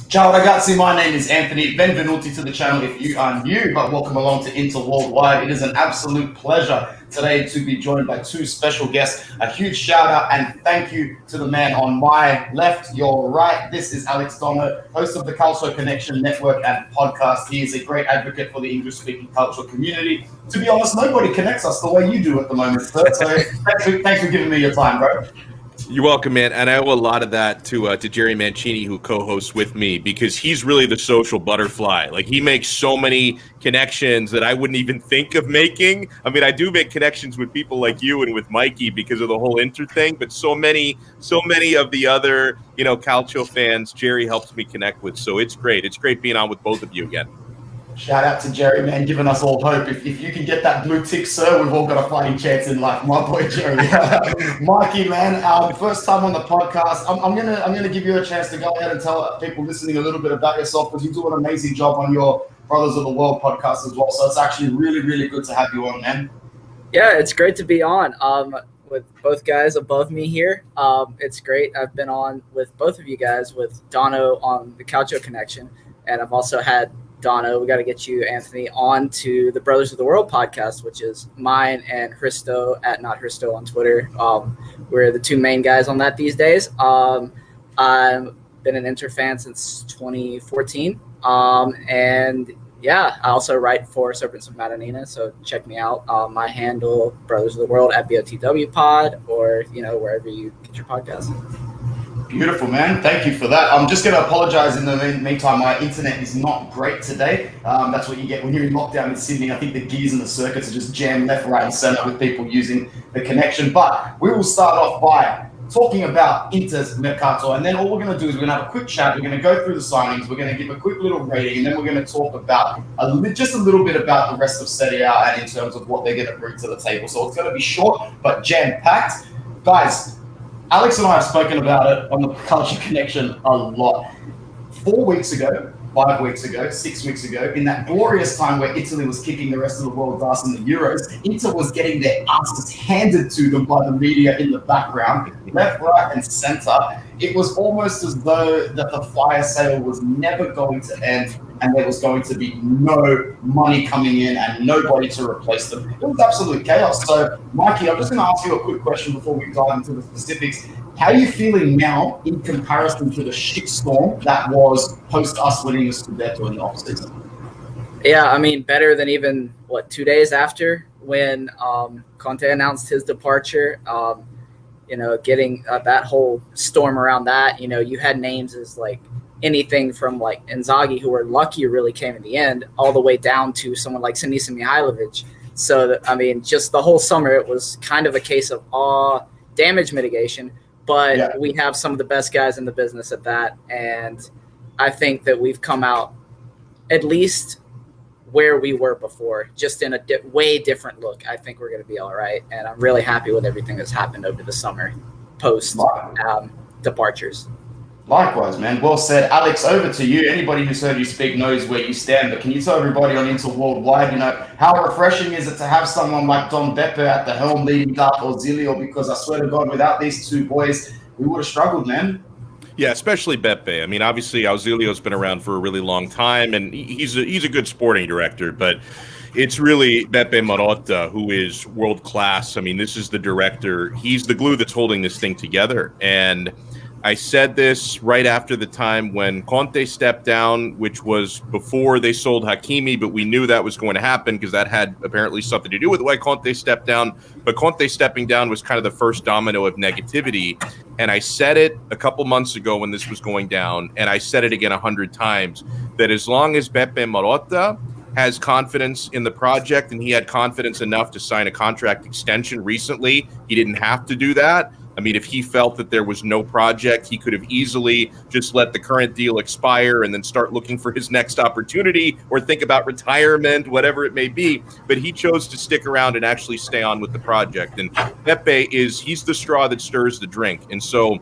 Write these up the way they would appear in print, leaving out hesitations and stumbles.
Ciao ragazzi, my name is Anthony. Benvenuti to the channel if you are new, but welcome along to Inter Worldwide. It is an absolute pleasure today to be joined by two special guests. A huge shout out and thank you to the man on my left, your right. This is Alex Donno, host of the Cultural Connection Network and podcast. He is a great advocate for the English-speaking cultural community. To be honest, nobody connects us the way you do at the moment, sir. So thanks for giving me your time, bro. You're welcome, man. And I owe a lot of that to Jerry Mancini, who co-hosts with me, because he's really the social butterfly. Like, he makes so many connections that I wouldn't even think of making. I mean, I do make connections with people like you and with Mikey because of the whole Inter thing, but so many of the other, Calcio fans, Jerry helps me connect with. So it's great. It's great being on with both of you again. Shout out to Jerry, man, giving us all hope. If you can get that blue tick, sir, we've all got a fighting chance in life. My boy Jerry, Mikey, man, first time on the podcast. I'm gonna give you a chance to go ahead and tell people listening a little bit about yourself, because you do an amazing job on your Brothers of the World podcast as well. So it's actually really, really good to have you on, man. Yeah, it's great to be on. With both guys above me here. It's great. I've been on with both of you guys, with Donno on the Calcio Connection, and I've also had Donno, we got to get you, Anthony, on to the Brothers of the World podcast, which is mine and Hristo at Not Hristo on Twitter. We're the two main guys on that these days. I've been an Inter fan since 2014. And yeah, I also write for Serpents of Madonina, so check me out. My handle, Brothers of the World, at BOTW Pod, or, wherever you get your podcast. Beautiful, man. Thank you for that. I'm just going to apologize in the meantime. My internet is not great today. That's what you get when you're in lockdown in Sydney. I think the gears and the circuits are just jammed left, right, and center with people using the connection. But we will start off by talking about Inter's Mercato. And then all we're going to do is we're going to have a quick chat. We're going to go through the signings. We're going to give a quick little rating. And then we're going to talk about just a little bit about the rest of Serie A and in terms of what they're going to bring to the table. So it's going to be short but jam-packed. Guys, Alex and I have spoken about it on the Culture Connection a lot. 4 weeks ago, 5 weeks ago, 6 weeks ago, in that glorious time where Italy was kicking the rest of the world's ass in the Euros, Inter was getting their asses handed to them by the media in the background, left, right, and center. It was almost as though that the fire sale was never going to end, and there was going to be no money coming in and nobody to replace them. It was absolute chaos. So, Mikey, I'm just going to ask you a quick question before we dive into the specifics. How are you feeling now in comparison to the shitstorm that was post us winning the Scudetto in the offseason? Yeah, I mean, better than even, 2 days after when Conte announced his departure. Getting that whole storm around that, you had names as anything from Inzaghi, who were lucky really came in the end, all the way down to someone like Sinisa Mihajlovic. So, just the whole summer, it was kind of a case of damage mitigation, but we have some of the best guys in the business at that. And I think that we've come out at least where we were before, just in a way different look. I think we're going to be all right. And I'm really happy with everything that's happened over the summer post departures. Likewise, man. Well said. Alex, over to you. Anybody who's heard you speak knows where you stand, but can you tell everybody on Inter Worldwide, how refreshing is it to have someone like Don Beppe at the helm leading Darth Ausillio? Because I swear to God, without these two boys, we would have struggled, man. Yeah, especially Beppe. I mean, obviously, Ausillio's been around for a really long time, and he's a good sporting director, but it's really Beppe Marotta who is world class. I mean, this is the director. He's the glue that's holding this thing together. And I said this right after the time when Conte stepped down, which was before they sold Hakimi, but we knew that was going to happen because that had apparently something to do with why Conte stepped down. But Conte stepping down was kind of the first domino of negativity. And I said it a couple months ago when this was going down, and I said it again 100 times, that as long as Beppe Marotta has confidence in the project, and he had confidence enough to sign a contract extension recently, he didn't have to do that. I mean, if he felt that there was no project, he could have easily just let the current deal expire and then start looking for his next opportunity or think about retirement, whatever it may be. But he chose to stick around and actually stay on with the project. And Beppe he's the straw that stirs the drink. And so,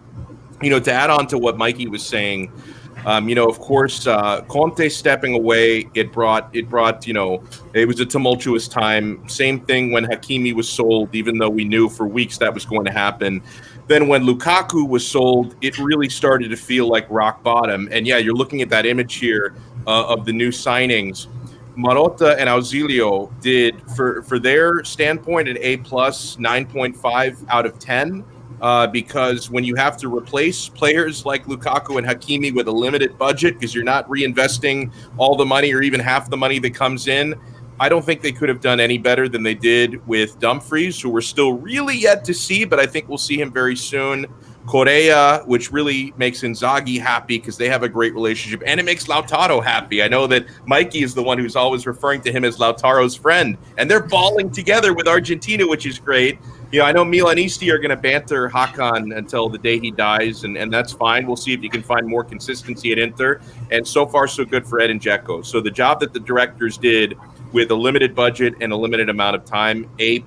to add on to what Mikey was saying, of course, Conte stepping away, it brought, it was a tumultuous time. Same thing when Hakimi was sold, even though we knew for weeks that was going to happen. Then when Lukaku was sold, it really started to feel like rock bottom. And yeah, you're looking at that image here of the new signings. Marotta and Ausillio did, for their standpoint, an A+, 9.5 out of 10. Because when you have to replace players like Lukaku and Hakimi with a limited budget because you're not reinvesting all the money or even half the money that comes in, I don't think they could have done any better than they did with Dumfries, who we're still really yet to see, but I think we'll see him very soon. Correa, which really makes Inzaghi happy because they have a great relationship, and it makes Lautaro happy. I know that Mikey is the one who's always referring to him as Lautaro's friend, and they're balling together with Argentina, which is great. I know Milanisti are going to banter Hakan until the day he dies, and that's fine. We'll see if you can find more consistency at Inter. And so far, so good for Ed and Dzeko. So the job that the directors did with a limited budget and a limited amount of time, A++.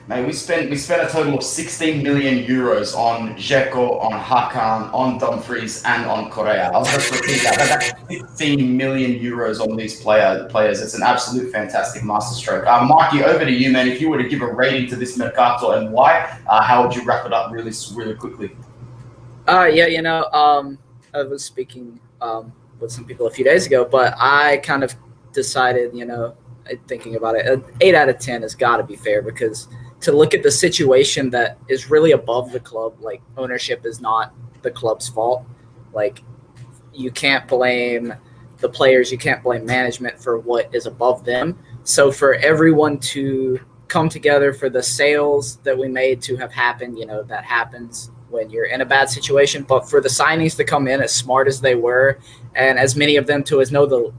Mate, we spent a total of 16 million euros on Dzeko, on Hakan, on Dumfries, and on Correa. I'll just repeat that. That's 16 million euros on these players. It's an absolute fantastic masterstroke. Mikey, over to you, man. If you were to give a rating to this Mercato and why, how would you wrap it up really quickly? I was speaking with some people a few days ago, but I kind of decided, thinking about it, an 8 out of 10 has got to be fair, because to look at the situation that is really above the club, like ownership is not the club's fault. Like, you can't blame the players, you can't blame management for what is above them. So for everyone to come together, for the sales that we made to have happened, that happens when you're in a bad situation, but for the signings to come in as smart as they were, and as many of them to know the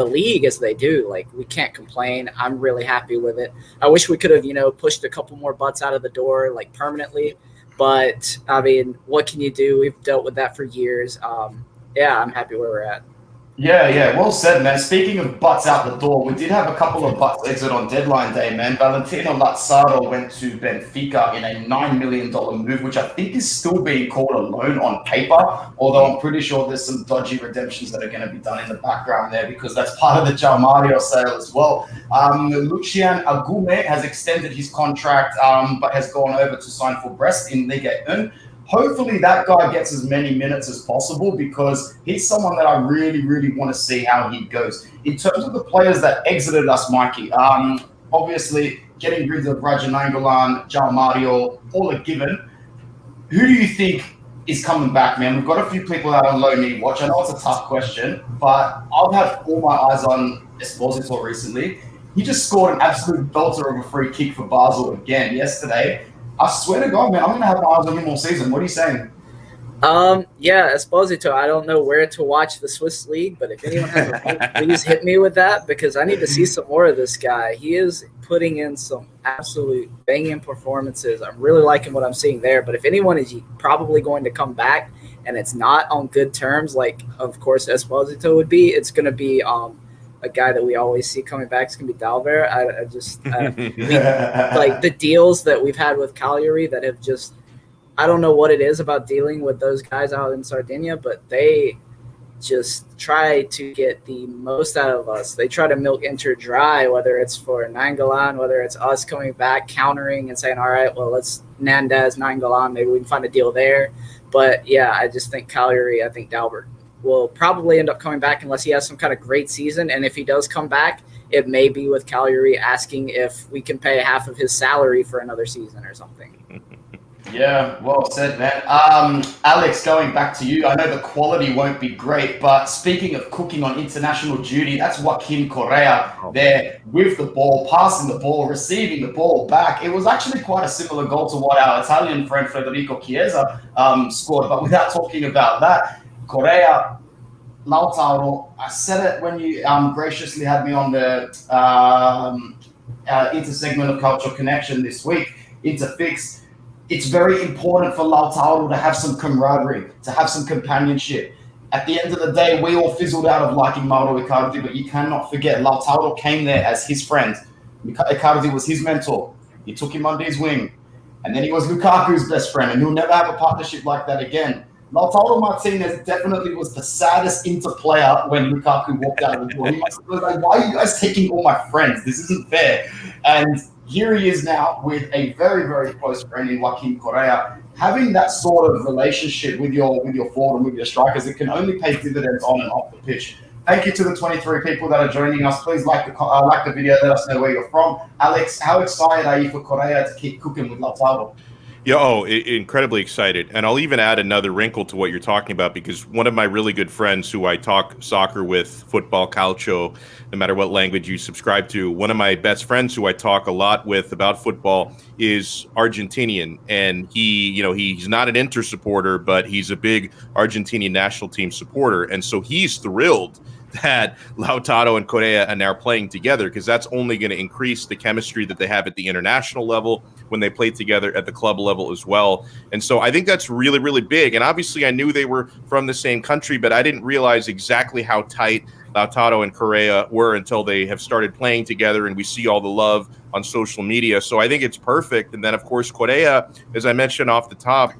league as they do, like, we can't complain. I'm really happy with it. I wish we could have, pushed a couple more butts out of the door, like, permanently. But, I mean, what can you do? We've dealt with that for years. I'm happy where we're at. Yeah, well said, man. Speaking of butts out the door, we did have a couple of butts exit on deadline day, man. Valentino Lazzaro went to Benfica in a $9 million move, which I think is still being called a loan on paper, although I'm pretty sure there's some dodgy redemptions that are going to be done in the background there, because that's part of the João Mario sale as well. Lucian Agume has extended his contract, but has gone over to sign for Brest in Ligue 1. Hopefully that guy gets as many minutes as possible, because he's someone that I really, really want to see how he goes. In terms of the players that exited us, Mikey, obviously getting rid of Raja Nainggolan, João Mario, all a given. Who do you think is coming back, man? We've got a few people out on low knee watch. I know it's a tough question, but I've had all my eyes on Esposito recently. He just scored an absolute belter of a free kick for Basel again yesterday. I swear to God, man, I'm going to have my eyes on him all season. What are you saying? Esposito, I don't know where to watch the Swiss League, but if anyone has a link, please hit me with that, because I need to see some more of this guy. He is putting in some absolute banging performances. I'm really liking what I'm seeing there, but if anyone is probably going to come back and it's not on good terms, like, of course, Esposito would be, it's going to be a guy that we always see coming back. It's going to be Dalbert. Like, the deals that we've had with Cagliari that have just, I don't know what it is about dealing with those guys out in Sardinia, but they just try to get the most out of us. They try to milk Inter dry, whether it's for Nainggolan, whether it's us coming back, countering and saying, all right, well, let's Nandez, Nainggolan, maybe we can find a deal there. But yeah, I just think Cagliari, I think Dalbert will probably end up coming back unless he has some kind of great season. And if he does come back, it may be with Cagliari asking if we can pay half of his salary for another season or something. Yeah, well said, man. Alex, going back to you, I know the quality won't be great, but speaking of cooking on international duty, that's Joaquin Correa there with the ball, passing the ball, receiving the ball back. It was actually quite a similar goal to what our Italian friend Federico Chiesa scored, but without talking about that, Correa, Lautaro, I said it when you graciously had me on the inter-segment of Cultural Connection this week, Interfix. It's very important for Lautaro to have some camaraderie, to have some companionship. At the end of the day, we all fizzled out of liking Mauro Icardi, but you cannot forget, Lautaro came there as his friend. Icardi was his mentor. He took him under his wing. And then he was Lukaku's best friend, and he'll never have a partnership like that again. Lautaro Martinez definitely was the saddest Inter player when Lukaku walked out of the door. He was like, why are you guys taking all my friends? This isn't fair. And here he is now with a very, very close friend in Joaquin Correa. Having that sort of relationship with your forward and with your strikers, it can only pay dividends on and off the pitch. Thank you to the 23 people that are joining us. Please like the video. Let us know where you're from. Alex, how excited are you for Correa to keep cooking with Lautaro? Yeah, incredibly excited. And I'll even add another wrinkle to what you're talking about, because one of my really good friends who I talk soccer with, football, calcio, no matter what language you subscribe to, one of my best friends who I talk a lot with about football is Argentinian. And he's not an Inter supporter, but he's a big Argentinian national team supporter. And so he's thrilled that Lautaro and Correa are now playing together, because that's only going to increase the chemistry that they have at the international level when they play together at the club level as well. And so I think that's really, really big. And obviously I knew they were from the same country, but I didn't realize exactly how tight Lautaro and Correa were until they have started playing together and we see all the love on social media. So I think it's perfect. And then, of course, Correa, as I mentioned off the top,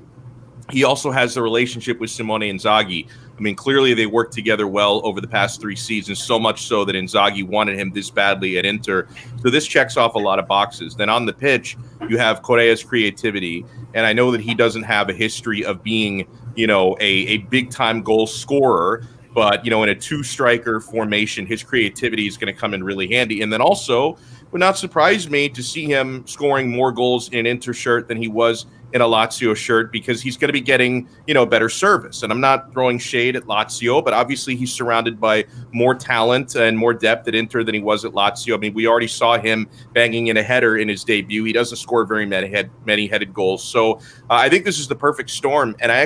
he also has the relationship with Simone Inzaghi. I mean, clearly they worked together well over the past 3 seasons, so much so that Inzaghi wanted him this badly at Inter. So this checks off a lot of boxes. Then on the pitch, you have Correa's creativity. And I know that he doesn't have a history of being, a big-time goal scorer. But, in a 2-striker formation, his creativity is going to come in really handy. And then also, would not surprise me to see him scoring more goals in an Inter shirt than he was in a Lazio shirt, because he's going to be getting, better service. And I'm not throwing shade at Lazio, but obviously he's surrounded by more talent and more depth at Inter than he was at Lazio. I mean, we already saw him banging in a header in his debut. He doesn't score very many headed goals. So I think this is the perfect storm. And I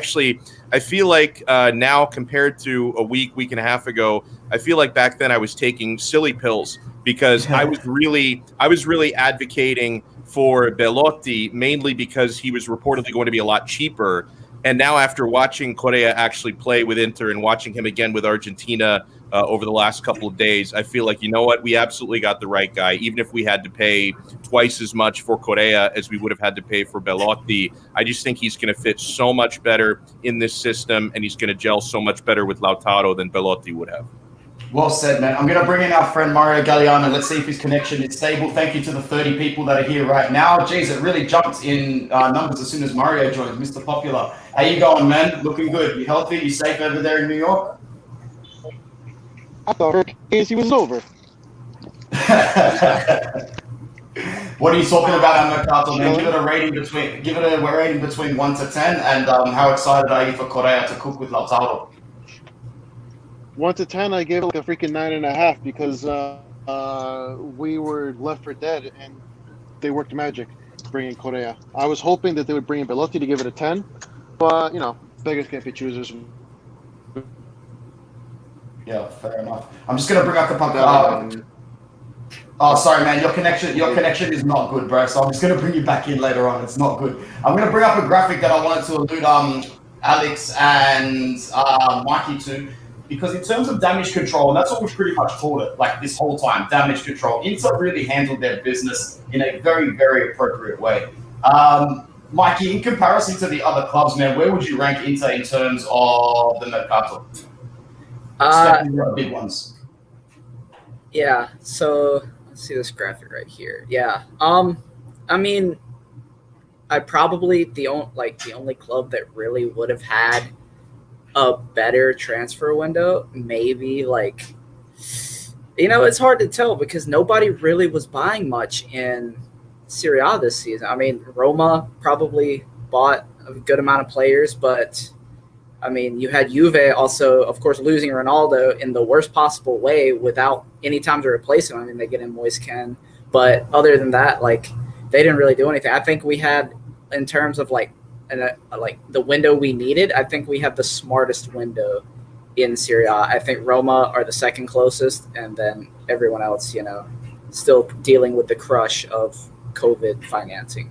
feel like now, compared to a week and a half ago, I feel like back then I was taking silly pills, because I was really advocating for Belotti, mainly because he was reportedly going to be a lot cheaper. And now, after watching Correa actually play with Inter and watching him again with Argentina over the last couple of days, I feel like, we absolutely got the right guy. Even if we had to pay twice as much for Correa as we would have had to pay for Belotti, I just think he's going to fit so much better in this system, and he's going to gel so much better with Lautaro than Belotti would have. Well said, man. I'm going to bring in our friend Mario Galliano. Let's see if his connection is stable. Thank you to the 30 people that are here right now. Geez, it really jumped in numbers as soon as Mario joined, Mr. Popular. How you going, man? Looking good. You healthy? You safe over there in New York? I thought he was over. What are you talking about on Mercato, man? Give it a rating between 1 to 10. And how excited are you for Correa to cook with Lautaro? 1 to 10, I gave it like a freaking 9.5, because we were left for dead and they worked magic bringing Correa. I was hoping that they would bring in Belotti to give it a 10, but beggars can't be choosers. Yeah, fair enough. I'm just gonna bring up the sorry, man. Your connection is not good, bro. So I'm just gonna bring you back in later on. It's not good. I'm gonna bring up a graphic that I wanted to allude Alex and Mikey to. Because in terms of damage control, and that's what we've pretty much called it, like this whole time, damage control, Inter really handled their business in a very, very appropriate way. Mikey, in comparison to the other clubs, man, where would you rank Inter in terms of the Mercato? Especially the big ones. Yeah, so let's see this graphic right here. Yeah. I mean, I probably the only club that really would have had a better transfer window, maybe it's hard to tell, because nobody really was buying much in Serie A this season. I mean, Roma probably bought a good amount of players, but I mean, you had Juve also, of course, losing Ronaldo in the worst possible way without any time to replace him. I mean, they get in Moise-Kean, but other than that, they didn't really do anything. I think we had, in terms of the window we needed, I think we have the smartest window in Serie A. I think Roma are the second closest, and then everyone else, still dealing with the crush of COVID financing.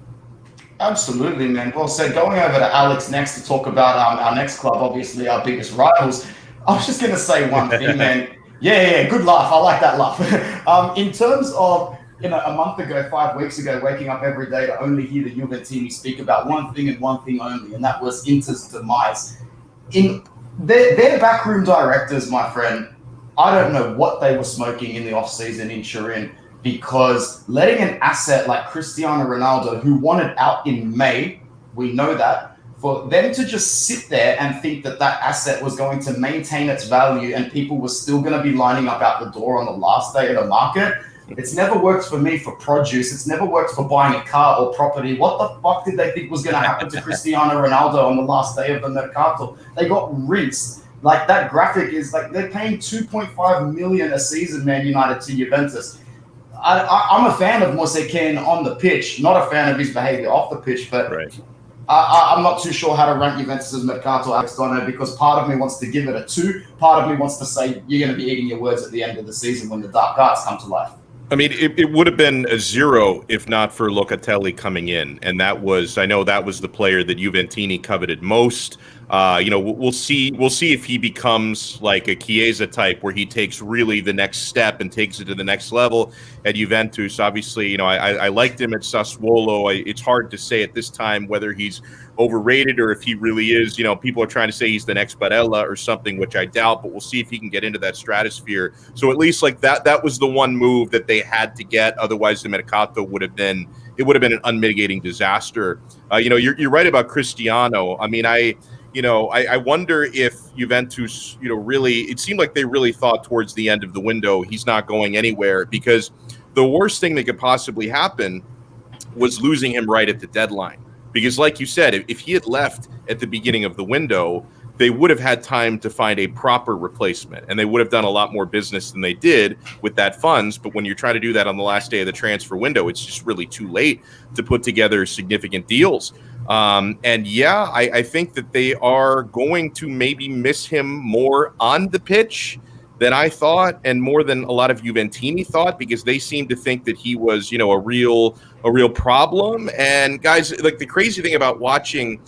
Absolutely, man. Well said. Going over to Alex next to talk about our next club, obviously our biggest rivals. I was just going to say one thing, man. Yeah, good laugh. I like that laugh. In terms of, a month ago, 5 weeks ago, waking up every day to only hear the Juve team speak about one thing and one thing only, and that was Inter's demise. In their backroom directors, my friend, I don't know what they were smoking in the off-season in Turin, because letting an asset like Cristiano Ronaldo, who wanted out in May, we know that, for them to just sit there and think that that asset was going to maintain its value and people were still going to be lining up out the door on the last day of the market, it's never worked for me for produce. It's never worked for buying a car or property. What the fuck did they think was going to happen to Cristiano Ronaldo on the last day of the Mercato? They got rinsed. Like, that graphic is like they're paying 2.5 million a season, Man United, to Juventus. I'm a fan of Moise Kean on the pitch, not a fan of his behavior off the pitch, but Right. I'm not too sure how to rank Juventus' Mercato, Alex Donno, because part of me wants to give it a 2. Part of me wants to say you're going to be eating your words at the end of the season when the dark arts come to life. I mean, it would have been a 0 if not for Locatelli coming in, and that was, I know that was the player that Juventini coveted most. We'll see if he becomes like a Chiesa type, where he takes really the next step and takes it to the next level at Juventus. Obviously, I liked him at Sassuolo. It's hard to say at this time whether he's overrated or if he really is. People are trying to say he's the next Barella or something, which I doubt, but we'll see if he can get into that stratosphere. So at least like that was the one move that they had to get. Otherwise, the Mercato would have been an unmitigating disaster. You're right about Cristiano. I mean, I wonder if Juventus, really, it seemed like they really thought towards the end of the window he's not going anywhere, because the worst thing that could possibly happen was losing him right at the deadline. Because like you said, if he had left at the beginning of the window, they would have had time to find a proper replacement, and they would have done a lot more business than they did with that funds. But when you're trying to do that on the last day of the transfer window, it's just really too late to put together significant deals. I think that they are going to maybe miss him more on the pitch than I thought, and more than a lot of Juventini thought, because they seem to think that he was, a real problem. And guys, like, the crazy thing about watching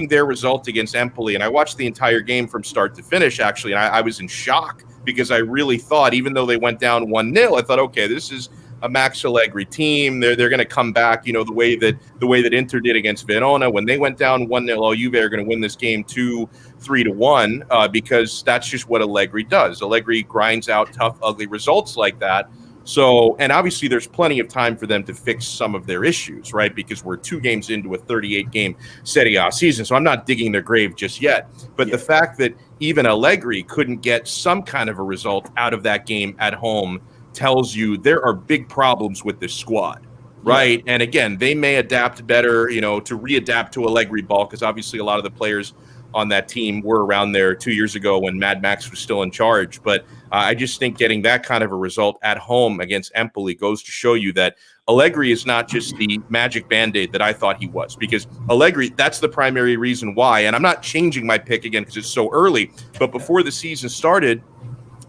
their result against Empoli, and I watched the entire game from start to finish, actually, and I was in shock, because I really thought, even though they went down 1-0, I thought, okay, this is a Max Allegri team. They're going to come back, the way that Inter did against Verona when they went down 1-0. Juve are going to win this game 2-3-1 because that's just what Allegri does. Allegri grinds out tough, ugly results like that. So, and obviously there's plenty of time for them to fix some of their issues, right? Because we're 2 games into a 38-game Serie A season, so I'm not digging their grave just yet. But the fact that even Allegri couldn't get some kind of a result out of that game at home tells you there are big problems with this squad, right? And again, they may adapt better, to readapt to Allegri ball, because obviously a lot of the players on that team were around there 2 years ago when Mad Max was still in charge. But I just think getting that kind of a result at home against Empoli goes to show you that Allegri is not just the magic Band-Aid that I thought he was, because Allegri, that's the primary reason why. And I'm not changing my pick again because it's so early, but before the season started,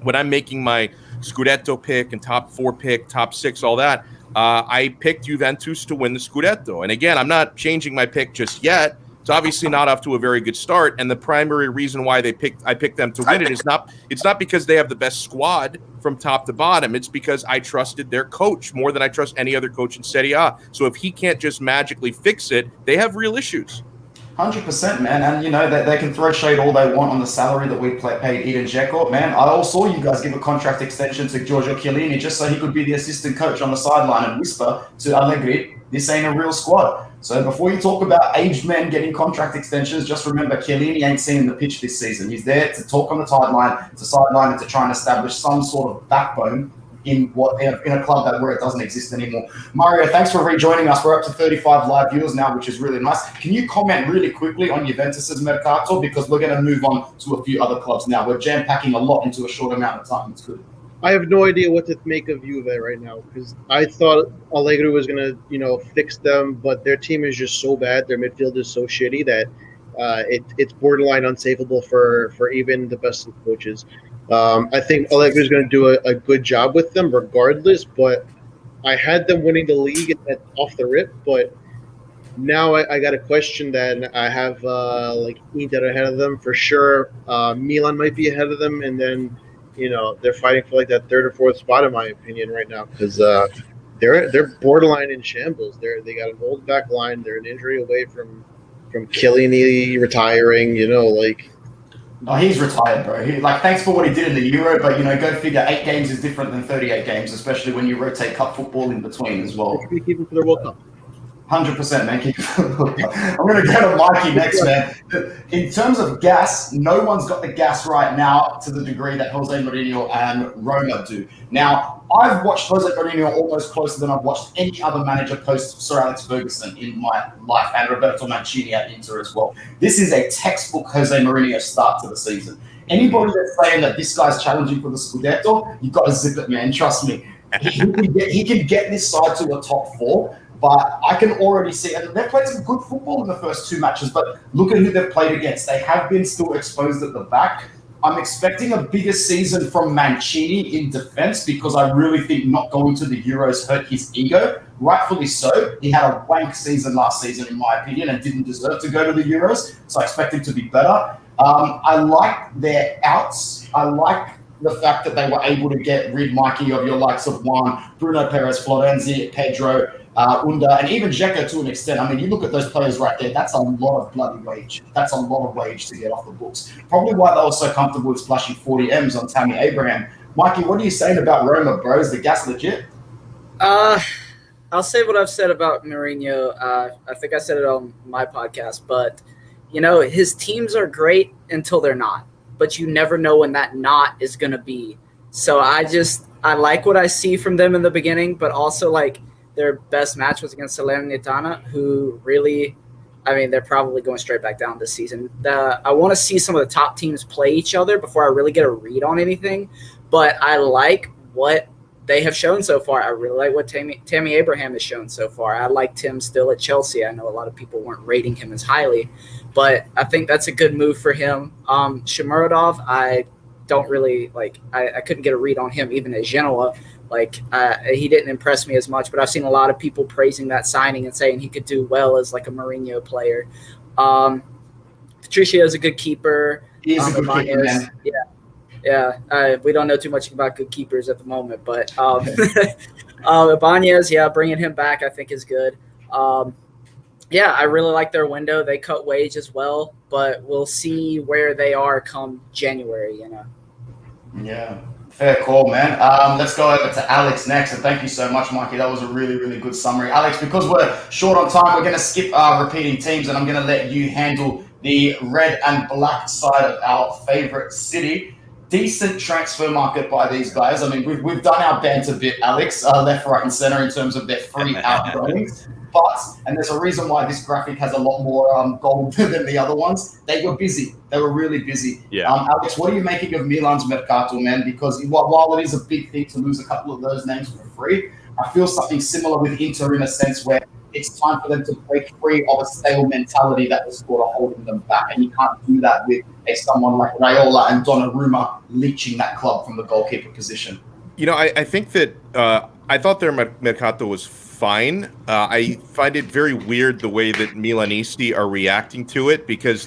when I'm making my Scudetto pick and top 4 pick, top 6, all that, I picked Juventus to win the Scudetto. And again, I'm not changing my pick just yet. It's obviously not off to a very good start, and the primary reason why I picked them to win it's not because they have the best squad from top to bottom. It's because I trusted their coach more than I trust any other coach in Serie A. So if he can't just magically fix it, they have real issues. 100%, man. And, they can throw shade all they want on the salary that we paid Edin Dzeko. Man, I also saw you guys give a contract extension to Giorgio Chiellini just so he could be the assistant coach on the sideline and whisper to Allegri, this ain't a real squad. So before you talk about aged men getting contract extensions, just remember Chiellini ain't seen the pitch this season. He's there to talk on the sideline, and to try and establish some sort of backbone in a club where it doesn't exist anymore. Mario, thanks for rejoining us. We're up to 35 live viewers now, which is really nice. Can you comment really quickly on Juventus' Mercato? Because we're going to move on to a few other clubs now. We're jam-packing a lot into a short amount of time. It's good. I have no idea what to make of Juve right now, because I thought Allegri was going to, fix them, but their team is just so bad. Their midfield is so shitty that it's borderline unsavable for even the best of coaches. I think Allegri is going to do a good job with them regardless, but I had them winning the league off the rip, but now I got a question that I have Inter ahead of them for sure. Milan might be ahead of them, and then they're fighting for like that 3rd or 4th spot in my opinion right now, because they're borderline in shambles. They got an old back line. They're an injury away from Chiellini retiring. Oh, he's retired, bro. Thanks for what he did in the Euro, but go figure. 8 games is different than 38 games, especially when you rotate cup football in between as well. They keep him for the World Cup. 100%, man. I'm going to go to Mikey next, man. In terms of gas, no one's got the gas right now to the degree that Jose Mourinho and Roma do. Now, I've watched Jose Mourinho almost closer than I've watched any other manager post Sir Alex Ferguson in my life, and Roberto Mancini at Inter as well. This is a textbook Jose Mourinho start to the season. Anybody that's saying that this guy's challenging for the Scudetto, you've got to zip it, man. Trust me. He can get this side to a top 4. But I can already see, and they've played some good football in the first 2 matches, but look at who they've played against. They have been still exposed at the back. I'm expecting a bigger season from Mancini in defense because I really think not going to the Euros hurt his ego. Rightfully so. He had a wank season last season, in my opinion, and didn't deserve to go to the Euros, so I expect him to be better. I like their outs. I like the fact that they were able to get rid, Mikey, of your likes of Juan, Bruno Perez, Florenzi, Pedro, Unda, and even Dzeko to an extent. I mean, you look at those players right there, that's a lot of bloody wage. That's a lot of wage to get off the books. Probably why they were so comfortable with splashing 40 M's on Tammy Abraham. Mikey, what are you saying about Roma, bro? Is the gas legit? I'll say what I've said about Mourinho. I think I said it on my podcast, but, his teams are great until they're not. But you never know when that not is going to be. So I like what I see from them in the beginning, but also their best match was against Salernitana, who really, they're probably going straight back down this season. I want to see some of the top teams play each other before I really get a read on anything, but I like what they have shown so far. I really like what Tammy Abraham has shown so far. I liked him still at Chelsea. I know a lot of people weren't rating him as highly, but I think that's a good move for him. Shomurodov, I don't really I couldn't get a read on him even at Genoa. He didn't impress me as much, but I've seen a lot of people praising that signing and saying he could do well as a Mourinho player. Patricio is a good keeper. He is a good keeper, man. Yeah. We don't know too much about good keepers at the moment, but Ibanez, bringing him back I think is good. I really like their window. They cut wage as well, but we'll see where they are come January, Yeah, fair call, man. Let's go over to Alex next, and thank you so much, Mikey. That was a really, really good summary. Alex, because we're short on time, we're going to skip repeating teams, and I'm going to let you handle the red and black side of our favorite city. Decent transfer market by these guys. I mean, we've done our banter bit, Alex, left, right, and center in terms of their free outgoings. But, and there's a reason why this graphic has a lot more gold than the other ones. They were busy. They were really busy. Yeah. Alex, what are you making of Milan's Mercato, man? Because while it is a big thing to lose a couple of those names for free, I feel something similar with Inter in a sense where it's time for them to break free of a stale mentality that was sort of holding them back. And you can't do that with someone like Raiola and Donnarumma leeching that club from the goalkeeper position. I think that I thought their Mercato was fine. I find it very weird the way that Milanisti are reacting to it because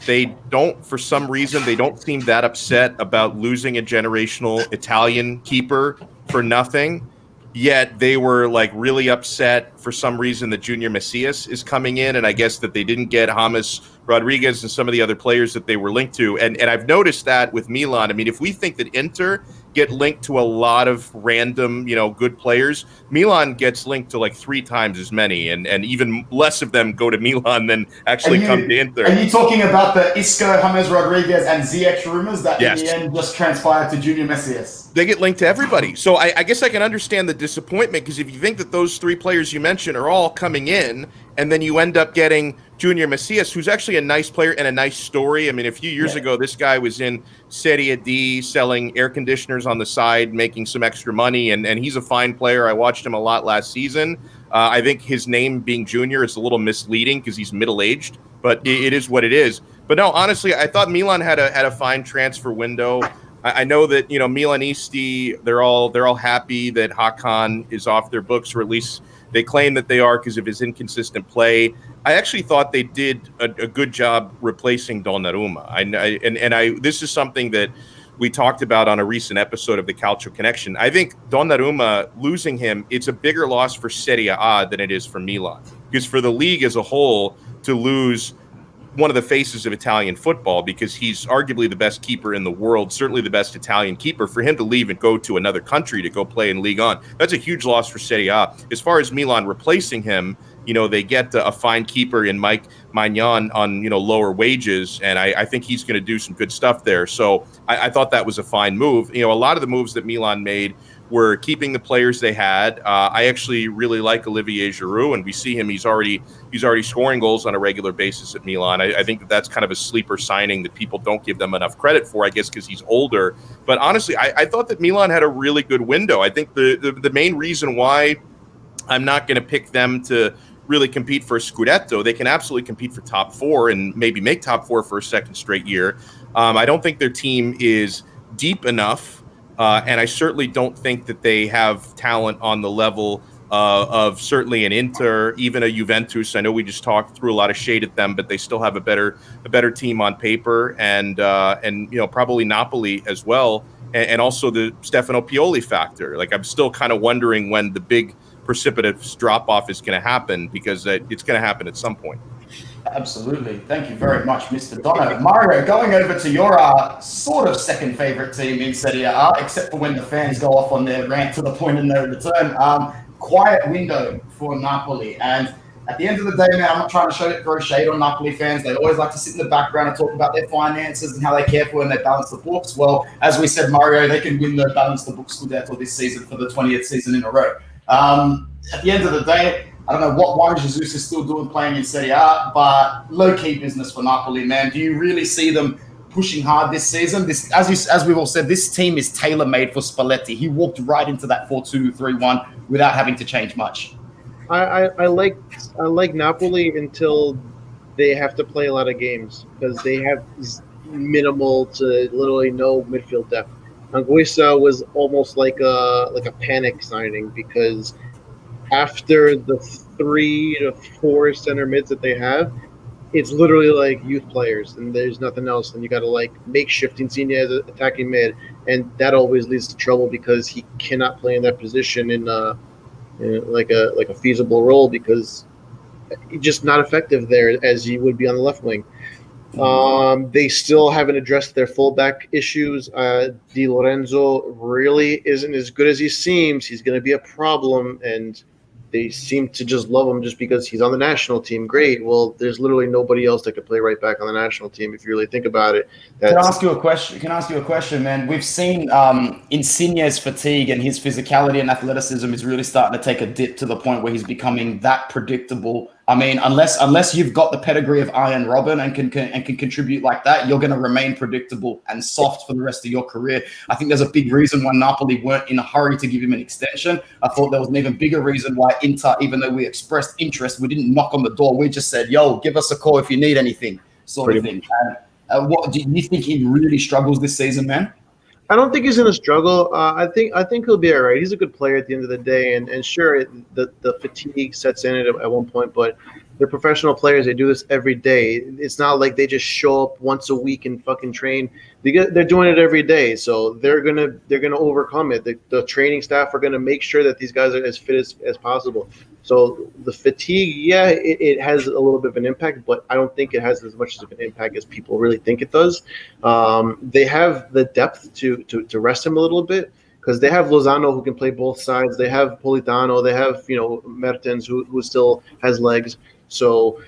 for some reason, they don't seem that upset about losing a generational Italian keeper for nothing. Yet they were really upset for some reason that Junior Messias is coming in, and I guess that they didn't get James Rodriguez and some of the other players that they were linked to. And I've noticed that with Milan. I mean, if we think that Inter get linked to a lot of random, good players, Milan gets linked to 3 times as many, and even less of them go to Milan than actually come to Inter. Are you talking about the Isco, James Rodriguez, and Ziyech rumors that Yes. in the end just transpired to Junior Messias? They get linked to everybody. So I guess I can understand the disappointment because if you think that those 3 players you mentioned are all coming in and then you end up getting Junior Messias, who's actually a nice player and a nice story. I mean, a few years ago, this guy was in Serie D selling air conditioners on the side, making some extra money, and he's a fine player. I watched him a lot last season. I think his name being Junior is a little misleading because he's middle-aged, but it is what it is. But no, honestly, I thought Milan had a fine transfer window. I know that Milanisti, they're all happy that Hakan is off their books, or at least they claim that they are because of his inconsistent play. I actually thought they did a good job replacing Donnarumma. This is something that we talked about on a recent episode of the Calcio Connection. I think Donnarumma, losing him, it's a bigger loss for Serie A than it is for Milan. Because for the league as a whole, to lose one of the faces of Italian football because he's arguably the best keeper in the world, certainly the best Italian keeper. For him to leave and go to another country to go play in Ligue 1, that's a huge loss for Serie A. As far as Milan replacing him, they get a fine keeper in Mike Maignan on, lower wages, and I think he's going to do some good stuff there. So I thought that was a fine move. A lot of the moves that Milan made were keeping the players they had. I actually really like Olivier Giroud, and we see him. He's already scoring goals on a regular basis at Milan. I think that's kind of a sleeper signing that people don't give them enough credit for, I guess, because he's older. But honestly, I thought that Milan had a really good window. I think the main reason why I'm not going to pick them to really compete for a Scudetto, they can absolutely compete for top 4 and maybe make top 4 for a second straight year. I don't think their team is deep enough, and I certainly don't think that they have talent on the level of certainly an Inter, even a Juventus. I know we just threw a lot of shade at them, but they still have a better team on paper, and probably Napoli as well, and also the Stefano Pioli factor. Like, I'm still kind of wondering when the big precipitous drop-off is going to happen, because it's going to happen at some point. Absolutely. Thank you very much, Mr. Donno. Mario, going over to your sort of second favorite team in Serie A, except for when the fans go off on their rant to the point of no return. Quiet window for Napoli. And at the end of the day, man, I'm not trying to throw shade on Napoli fans. They always like to sit in the background and talk about their finances and how they care for and they balance the books. Well, as we said, Mario, they can win the balance the books Scudetto this season for the 20th season in a row. At the end of the day, I don't know what Juan Jesus is still doing playing in Serie A, but low-key business for Napoli, man. Do you really see them pushing hard this season? This, as we've all said, this team is tailor-made for Spalletti. He walked right into that 4-2-3-1 without having to change much. I like Napoli until they have to play a lot of games, because they have minimal to literally no midfield depth. Anguissa was almost like a panic signing, because after the 3 to 4 center mids that they have, it's literally like youth players, and there's nothing else. And you got to makeshift Insigne as an attacking mid, and that always leads to trouble because he cannot play in that position in like a feasible role, because he's just not effective there as he would be on the left wing. They still haven't addressed their fullback issues. Di Lorenzo really isn't as good as he seems. He's going to be a problem, and they seem to just love him just because he's on the national team. Great. Well, there's literally nobody else that could play right back on the national team if you really think about it. Can I ask you a question, man? We've seen Insigne's fatigue and his physicality and athleticism is really starting to take a dip to the point where he's becoming that predictable. I mean, unless you've got the pedigree of Iron Robin and can contribute like that, you're going to remain predictable and soft for the rest of your career. I think there's a big reason why Napoli weren't in a hurry to give him an extension. I thought there was an even bigger reason why Inter, even though we expressed interest, we didn't knock on the door. We just said, "Yo, give us a call if you need anything," sort of thing. What do you think he really struggles this season, man? I don't think he's going to struggle. I think he'll be all right. He's a good player at the end of the day, and sure, the fatigue sets in at one point, but they're professional players. They do this every day. It's not like they just show up once a week and fucking train. They're doing it every day, so they're gonna overcome it. The training staff are gonna make sure that these guys are as fit as possible. So the fatigue, yeah, it has a little bit of an impact, but I don't think it has as much of an impact as people really think it does. They have the depth to rest him a little bit, because they have Lozano who can play both sides. They have Politano. They have Mertens who still has legs. So,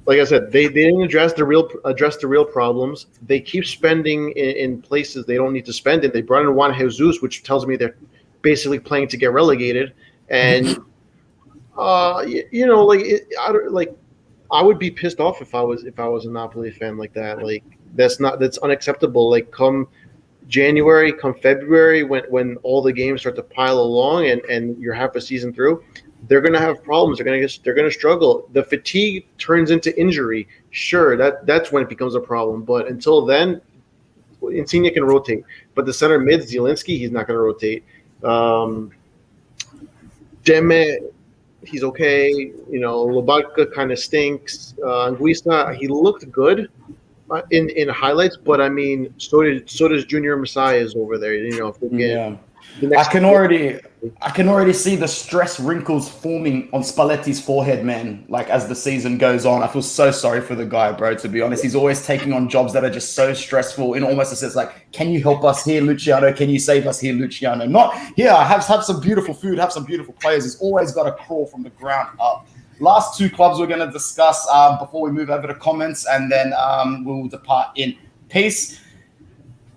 like I said, they didn't address the real problems. They keep spending in places they don't need to spend in. They brought in Juan Jesus, which tells me they're basically playing to get relegated. And I would be pissed off if I was a Napoli fan like that. Like, that's unacceptable. Like, come January, come February, when all the games start to pile along and you're half a season through, they're going to have problems. They're going to struggle. The fatigue turns into injury. Sure, that's when it becomes a problem. But until then, Insigne can rotate. But the center mid, Zielinski, he's not going to rotate. Demme, he's okay. Lobatka kind of stinks. Anguissa, he looked good in highlights, but I mean, so does Junior Messiahs over there. If they get I can already see the stress wrinkles forming on Spalletti's forehead, man. Like as the season goes on, I feel so sorry for the guy, bro. To be honest, he's always taking on jobs that are just so stressful. In almost a sense, like, can you help us here, Luciano? Can you save us here, Luciano? Not here. Have some beautiful food, have some beautiful players. He's always got to crawl from the ground up. Last two clubs we're going to discuss before we move over to comments, and then we'll depart in peace.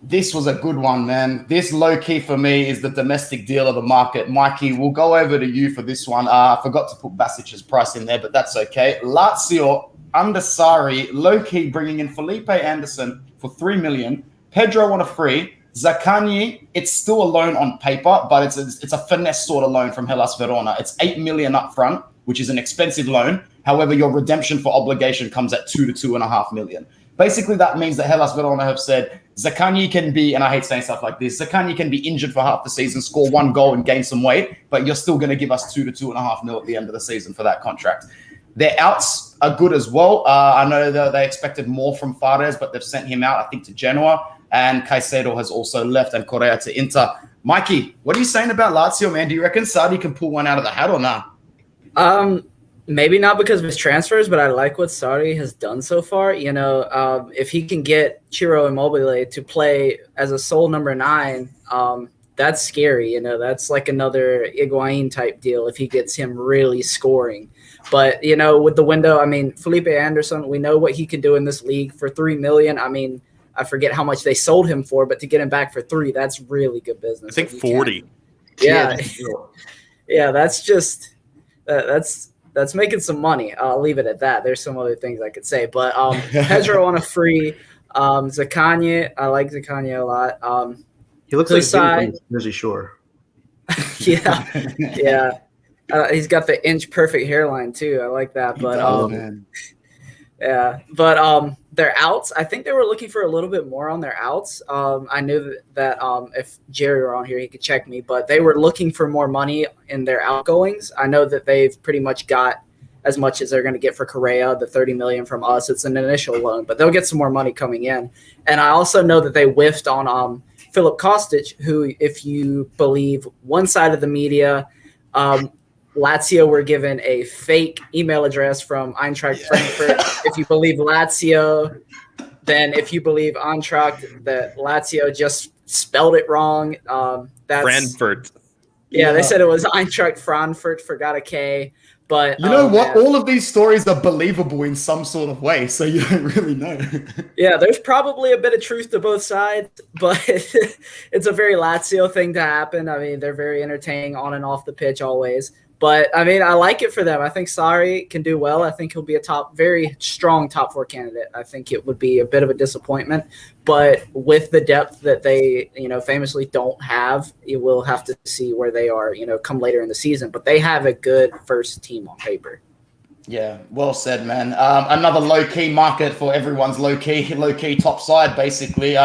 This was a good one, man. This low-key for me is the domestic deal of the market. Mikey, we'll go over to you for this one. I forgot to put Basic's price in there, but that's okay. Lazio, under Sarri, low-key bringing in Felipe Anderson for $3 million, Pedro on a free, Zaccagni, it's still a loan on paper, but it's a finesse sort of loan from Hellas Verona. It's $8 million up front, which is an expensive loan. However, your redemption for obligation comes at $2 to $2.5 million. Basically, that means that Hellas Verona have said Zaccagni can be, and I hate saying stuff like this, Zaccagni can be injured for half the season, score one goal and gain some weight, but you're still going to give us $2 to $2.5 million at the end of the season for that contract. Their outs are good as well. I know that they expected more from Fares, but they've sent him out, I think, to Genoa, and Caicedo has also left, and Correa to Inter. Mikey, what are you saying about Lazio, man? Do you reckon Sarri can pull one out of the hat or not? Maybe not because of his transfers, but I like what Sarri has done so far. You know, if he can get Ciro Immobile to play as a sole number 9, that's scary. You know, that's like another Higuain type deal if he gets him really scoring. But, you know, with the window, I mean, Felipe Anderson, we know what he can do in this league for $3 million. I mean, I forget how much they sold him for, but to get him back for 3, that's really good business. I think 40. Yeah. Yeah, that's just that's making some money. I'll leave it at that. There's some other things I could say, but Pedro on a free, Zaccagni. I like Zaccagni a lot. He looks like Jersey Shore. Yeah. He's got the inch perfect hairline too. I like that. But man. Yeah, but their outs, I think they were looking for a little bit more on their outs. I knew that if Jerry were on here, he could check me, but they were looking for more money in their outgoings. I know that they've pretty much got as much as they're going to get for Correa, the $30 million from us. It's an initial loan, but they'll get some more money coming in. And I also know that they whiffed on Filip Kostic, who, if you believe one side of the media, Lazio were given a fake email address from Eintracht Frankfurt. If you believe Lazio, then if you believe Eintracht, that Lazio just spelled it wrong. That's Frankfurt. Yeah, they said it was Eintracht Frankfurt, forgot a K. But you know what? All of these stories are believable in some sort of way, so you don't really know. Yeah, there's probably a bit of truth to both sides, but it's a very Lazio thing to happen. I mean, they're very entertaining on and off the pitch always. But, I mean, I like it for them. I think Sarri can do well. I think he'll be a very strong top 4 candidate. I think it would be a bit of a disappointment. But with the depth that they, famously don't have, you will have to see where they are, come later in the season. But they have a good first team on paper. Yeah, well said, man. Another low-key market for everyone's low-key top side, basically.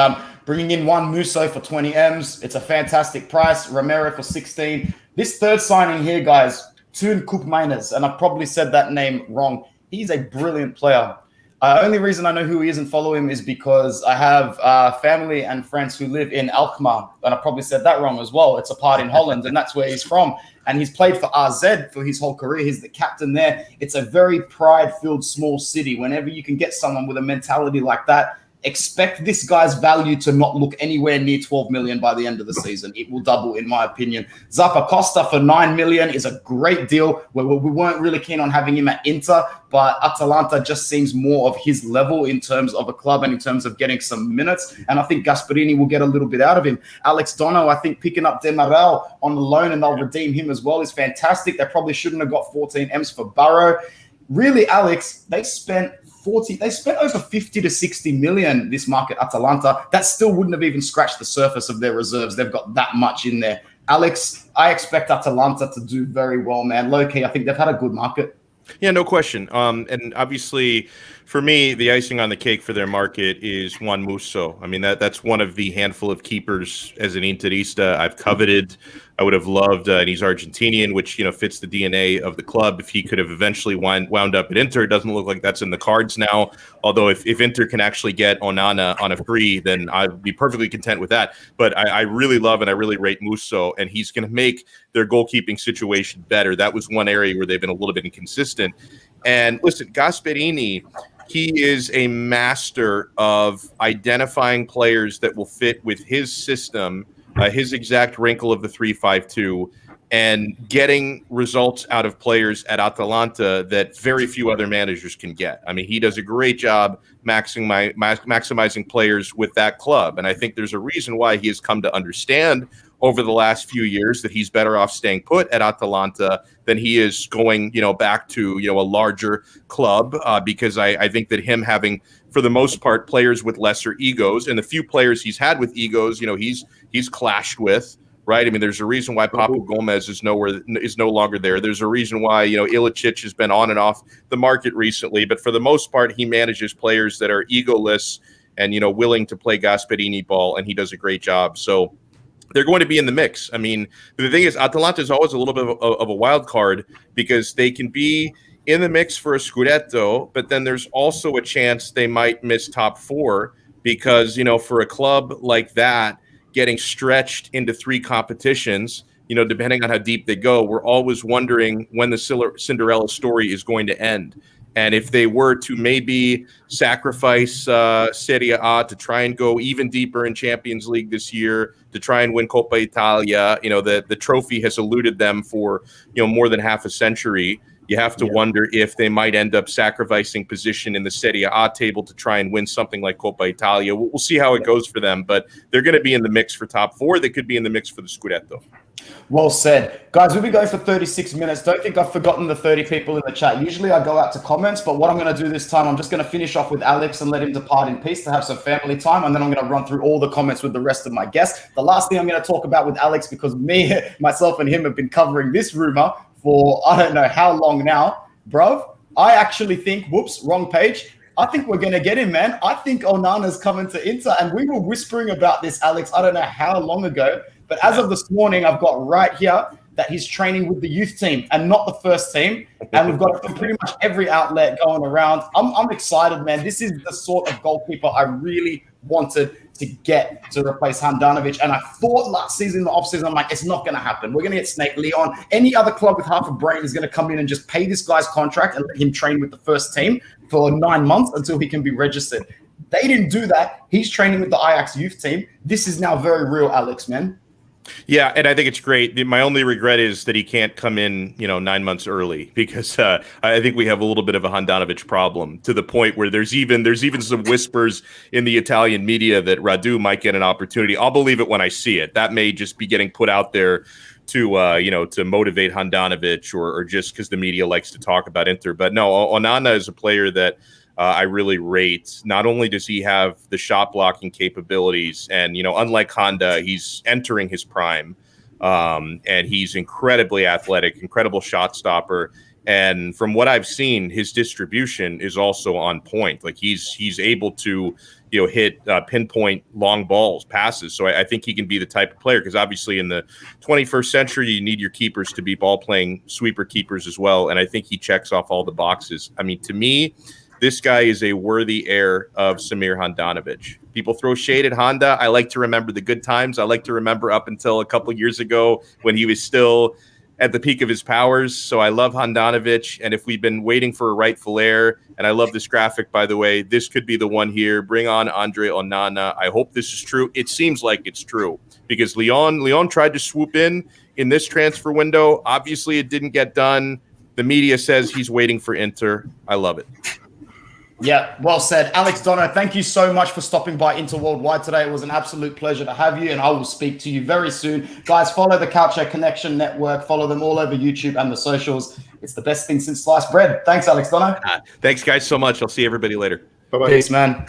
Bringing in one Musso for 20 M's. It's a fantastic price. Romero for 16. This third signing here, guys, Toon Koopmeiners, and I've probably said that name wrong. He's a brilliant player. Only reason I know who he is and follow him is because I have family and friends who live in Alkmaar, and I probably said that wrong as well. It's a part in Holland, and that's where he's from. And he's played for AZ for his whole career. He's the captain there. It's a very pride-filled small city. Whenever you can get someone with a mentality like that, expect this guy's value to not look anywhere near 12 million by the end of the season. It will double, in my opinion. Zappacosta for 9 million is a great deal. We weren't really keen on having him at Inter, but Atalanta just seems more of his level in terms of a club and in terms of getting some minutes. And I think Gasperini will get a little bit out of him. Alex Donno, I think picking up Demaral on the loan and they'll redeem him as well is fantastic. They probably shouldn't have got 14 M's for Barrow. Really, Alex, they spent over 50 to 60 million this market, Atalanta. That still wouldn't have even scratched the surface of their reserves. They've got that much in there. Alex, I expect Atalanta to do very well, man. Low-key, I think they've had a good market. Yeah, no question. And obviously, for me, the icing on the cake for their market is Juan Musso. I mean, that's one of the handful of keepers as an Interista I've coveted. I would have loved, and he's Argentinian, which fits the DNA of the club. If he could have eventually wound up at Inter, it doesn't look like that's in the cards now. Although if Inter can actually get Onana on a free, then I'd be perfectly content with that. But I really love and I really rate Musso, and he's going to make their goalkeeping situation better. That was one area where they've been a little bit inconsistent. And listen, Gasperini, he is a master of identifying players that will fit with his system, his exact wrinkle of the 3-5-2, and getting results out of players at Atalanta that very few other managers can get. I mean, he does a great job maximizing players with that club. And I think there's a reason why he has come to understand over the last few years that he's better off staying put at Atalanta than he is going, back to, a larger club, because I think that him having, for the most part, players with lesser egos, and the few players he's had with egos, he's clashed with, right? I mean, there's a reason why Papu Gomez is no longer there. There's a reason why, Ilicic has been on and off the market recently, but for the most part, he manages players that are egoless and, willing to play Gasperini ball, and he does a great job. So they're going to be in the mix. I mean, the thing is, Atalanta is always a little bit of a wild card because they can be in the mix for a Scudetto, but then there's also a chance they might miss top four because, for a club like that, getting stretched into 3 competitions, depending on how deep they go, we're always wondering when the Cinderella story is going to end. And if they were to maybe sacrifice Serie A to try and go even deeper in Champions League this year, to try and win Coppa Italia, the trophy has eluded them for, more than half a century. You have to wonder if they might end up sacrificing position in the Serie A table to try and win something like Coppa Italia. We'll see how it goes for them, but they're going to be in the mix for top 4. They could be in the mix for the Scudetto. Well said. Guys, we'll be going for 36 minutes. Don't think I've forgotten the 30 people in the chat. Usually I go out to comments, but what I'm going to do this time, I'm just going to finish off with Alex and let him depart in peace to have some family time, and then I'm going to run through all the comments with the rest of my guests. The last thing I'm going to talk about with Alex, because myself and him have been covering this rumor for I don't know how long now. Bruv, I actually think, whoops, wrong page. I think we're going to get him, man. I think Onana's coming to Inter, and we were whispering about this, Alex, I don't know how long ago. But as of this morning, I've got right here that he's training with the youth team and not the first team. And we've got it from pretty much every outlet going around. I'm excited, man. This is the sort of goalkeeper I really wanted to get to replace Handanovic. And I thought last season, in the offseason, I'm like, it's not going to happen. We're going to get Snake Leon. Any other club with half a brain is going to come in and just pay this guy's contract and let him train with the first team for 9 months until he can be registered. They didn't do that. He's training with the Ajax youth team. This is now very real, Alex, man. Yeah, and I think it's great. My only regret is that he can't come in, 9 months early because I think we have a little bit of a Handanovic problem to the point where there's even some whispers in the Italian media that Radu might get an opportunity. I'll believe it when I see it. That may just be getting put out there to to motivate Handanovic or just because the media likes to talk about Inter. But no, Onana is a player that I really rate. Not only does he have the shot blocking capabilities, and unlike Honda, he's entering his prime, and he's incredibly athletic, incredible shot stopper. And from what I've seen, his distribution is also on point. Like he's able to hit pinpoint long balls, passes. So I think he can be the type of player because obviously in the 21st century, you need your keepers to be ball playing sweeper keepers as well. And I think he checks off all the boxes. I mean, to me, this guy is a worthy heir of Samir Handanovic. People throw shade at Honda. I like to remember the good times. I like to remember up until a couple years ago when he was still at the peak of his powers. So I love Handanovic. And if we've been waiting for a rightful heir, and I love this graphic, by the way, this could be the one here. Bring on Andre Onana. I hope this is true. It seems like it's true because Leon tried to swoop in this transfer window. Obviously, it didn't get done. The media says he's waiting for Inter. I love it. Yeah, well said. Alex Donno, thank you so much for stopping by Inter Worldwide today. It was an absolute pleasure to have you, and I will speak to you very soon. Guys, follow the Calcio Connection Network. Follow them all over YouTube and the socials. It's the best thing since sliced bread. Thanks, Alex Donno. Thanks, guys, so much. I'll see everybody later. Bye-bye. Peace, man.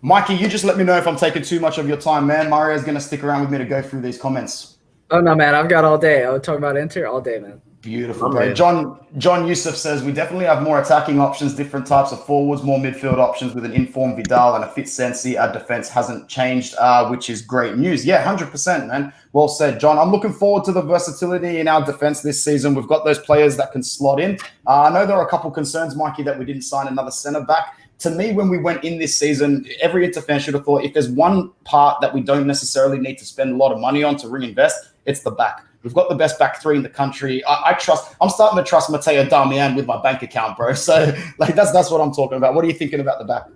Mikey, you just let me know if I'm taking too much of your time, man. Mario's going to stick around with me to go through these comments. Oh no, man, I've got all day. I would talk about Inter all day, man. Beautiful, Oh, bro. man. John Yusuf says we definitely have more attacking options, different types of forwards, more midfield options with an informed Vidal and a fit Sensi. Our defense hasn't changed, which is great news. Yeah, 100%, man. Well said, John. I'm looking forward to the versatility in our defense this season. We've got those players that can slot in. I know there are a couple concerns, Mikey, that we didn't sign another centre back. To me, when we went in this season, every Inter fan should have thought if there's one part that we don't necessarily need to spend a lot of money on to reinvest, it's the back. We've got the best back three in the country. I'm starting to trust Matteo Darmian with my bank account, bro. So that's what I'm talking about. What are you thinking about the back?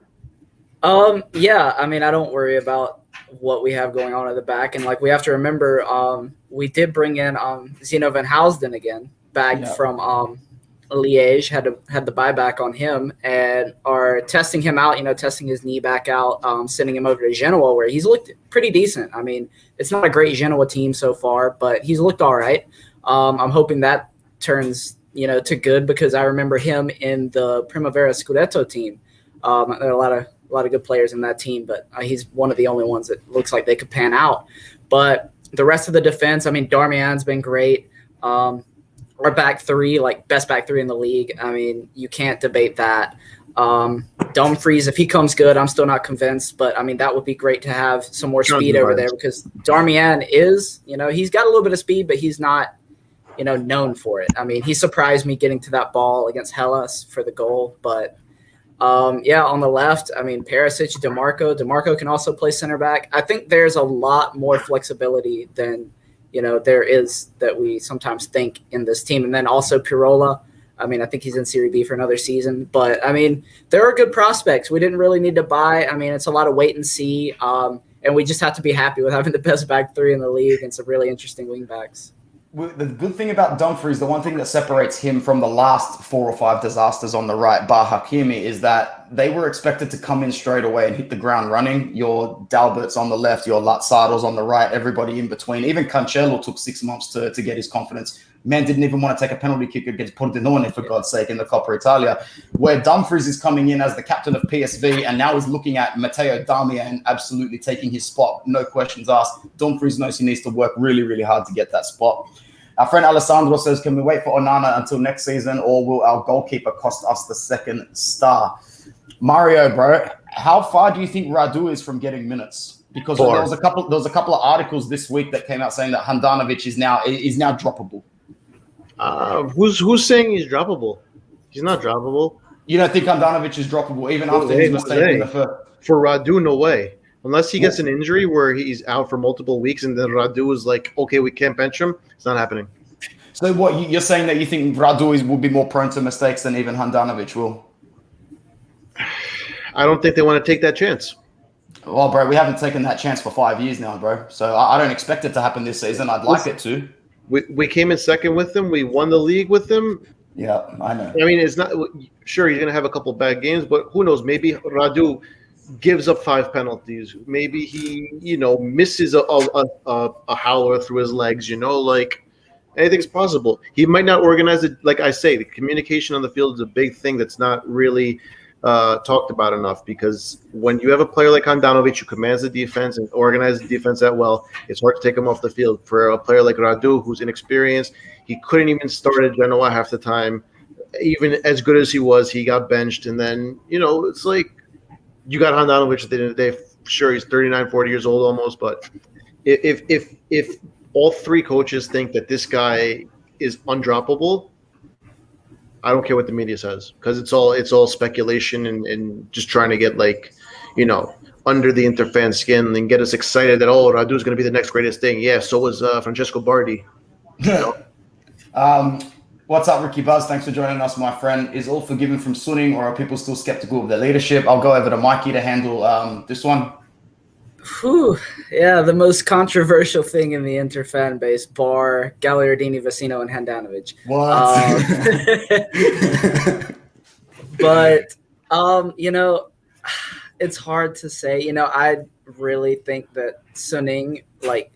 Yeah, I mean, I don't worry about what we have going on at the back. And we have to remember, we did bring in Zeno van Housden again, back from Liège, had the buyback on him and are testing him out, testing his knee back out, sending him over to Genoa where he's looked pretty decent. I mean, it's not a great Genoa team so far, but he's looked all right. I'm hoping that turns, to good because I remember him in the Primavera Scudetto team. There are a lot of good players in that team, but he's one of the only ones that looks like they could pan out. But the rest of the defense, I mean, Darmian's been great. Our back three, best back three in the league. I mean, you can't debate that. Dumfries, if he comes good, I'm still not convinced, but I mean, that would be great to have some more speed over there because Darmian is, he's got a little bit of speed, but he's not, known for it. I mean, he surprised me getting to that ball against Hellas for the goal, but on the left, I mean, Perisic, DeMarco can also play center back. I think there's a lot more flexibility than there is that we sometimes think in this team. And then also Pirola. I mean, I think he's in Serie B for another season. But, I mean, there are good prospects. We didn't really need to buy. I mean, it's a lot of wait and see. And we just have to be happy with having the best back three in the league and some really interesting wing backs. The good thing about Dumfries, the one thing that separates him from the last 4 or 5 disasters on the right, bar Hakimi, is that they were expected to come in straight away and hit the ground running. Your Dalbert's on the left, your Lazzardo's on the right, everybody in between. Even Cancelo took 6 months to get his confidence. Man didn't even want to take a penalty kick against Pordenone, for God's sake, in the Coppa Italia, where Dumfries is coming in as the captain of PSV and now is looking at Matteo Darmian absolutely taking his spot. No questions asked. Dumfries knows he needs to work really, really hard to get that spot. Our friend Alessandro says, can we wait for Onana until next season or will our goalkeeper cost us the second star? Mario, bro, how far do you think Radu is from getting minutes? Because there was a couple of articles this week that came out saying that Handanovic is now droppable. Who's saying he's droppable? He's not droppable. You don't think Handanovic is droppable even after his mistake in the first? For Radu, no way. Unless he gets an injury where he's out for multiple weeks and then Radu is like, okay, we can't bench him. It's not happening. So what, you're saying that you think Radu will be more prone to mistakes than even Handanovic will? I don't think they want to take that chance. Well, bro, we haven't taken that chance for 5 years now, bro. So I don't expect it to happen this season. I'd like it to. We came in second with him. We won the league with him. Yeah, I know. I mean, it's not sure he's going to have a couple bad games, but who knows? Maybe Radu gives up 5 penalties. Maybe he, misses a howler through his legs. Anything's possible. He might not organize it. Like I say, the communication on the field is a big thing that's not really talked about enough, because when you have a player like Handanovic who commands the defense and organizes the defense that well, it's hard to take him off the field. For a player like Radu, who's inexperienced, he couldn't even start at Genoa half the time. Even as good as he was, he got benched. And then, it's like you got Handanovic at the end of the day. Sure, he's 39, 40 years old almost, but if all 3 coaches think that this guy is undroppable, I don't care what the media says, because it's all speculation and just trying to get under the Inter fan skin and get us excited that Radu's going to be the next greatest thing. Yeah, so was Francesco Bardi. What's up, Ricky Buzz? Thanks for joining us, my friend. Is all forgiven from Suning, or are people still skeptical of their leadership? I'll go over to Mikey to handle this one. Whew. Yeah, the most controversial thing in the Inter fan base, bar Gagliardini, Vecino, and Handanovic. What? But, it's hard to say. I really think that Suning,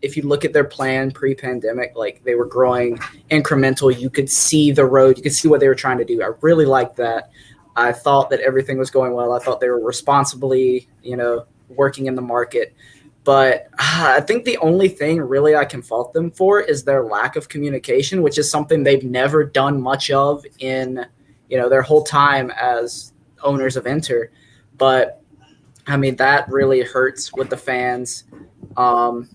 if you look at their plan pre-pandemic, they were growing incremental. You could see the road. You could see what they were trying to do. I really liked that. I thought that everything was going well. I thought they were responsibly, working in the market. But I think the only thing really I can fault them for is their lack of communication, which is something they've never done much of in, their whole time as owners of Inter. But I mean, that really hurts with the fans.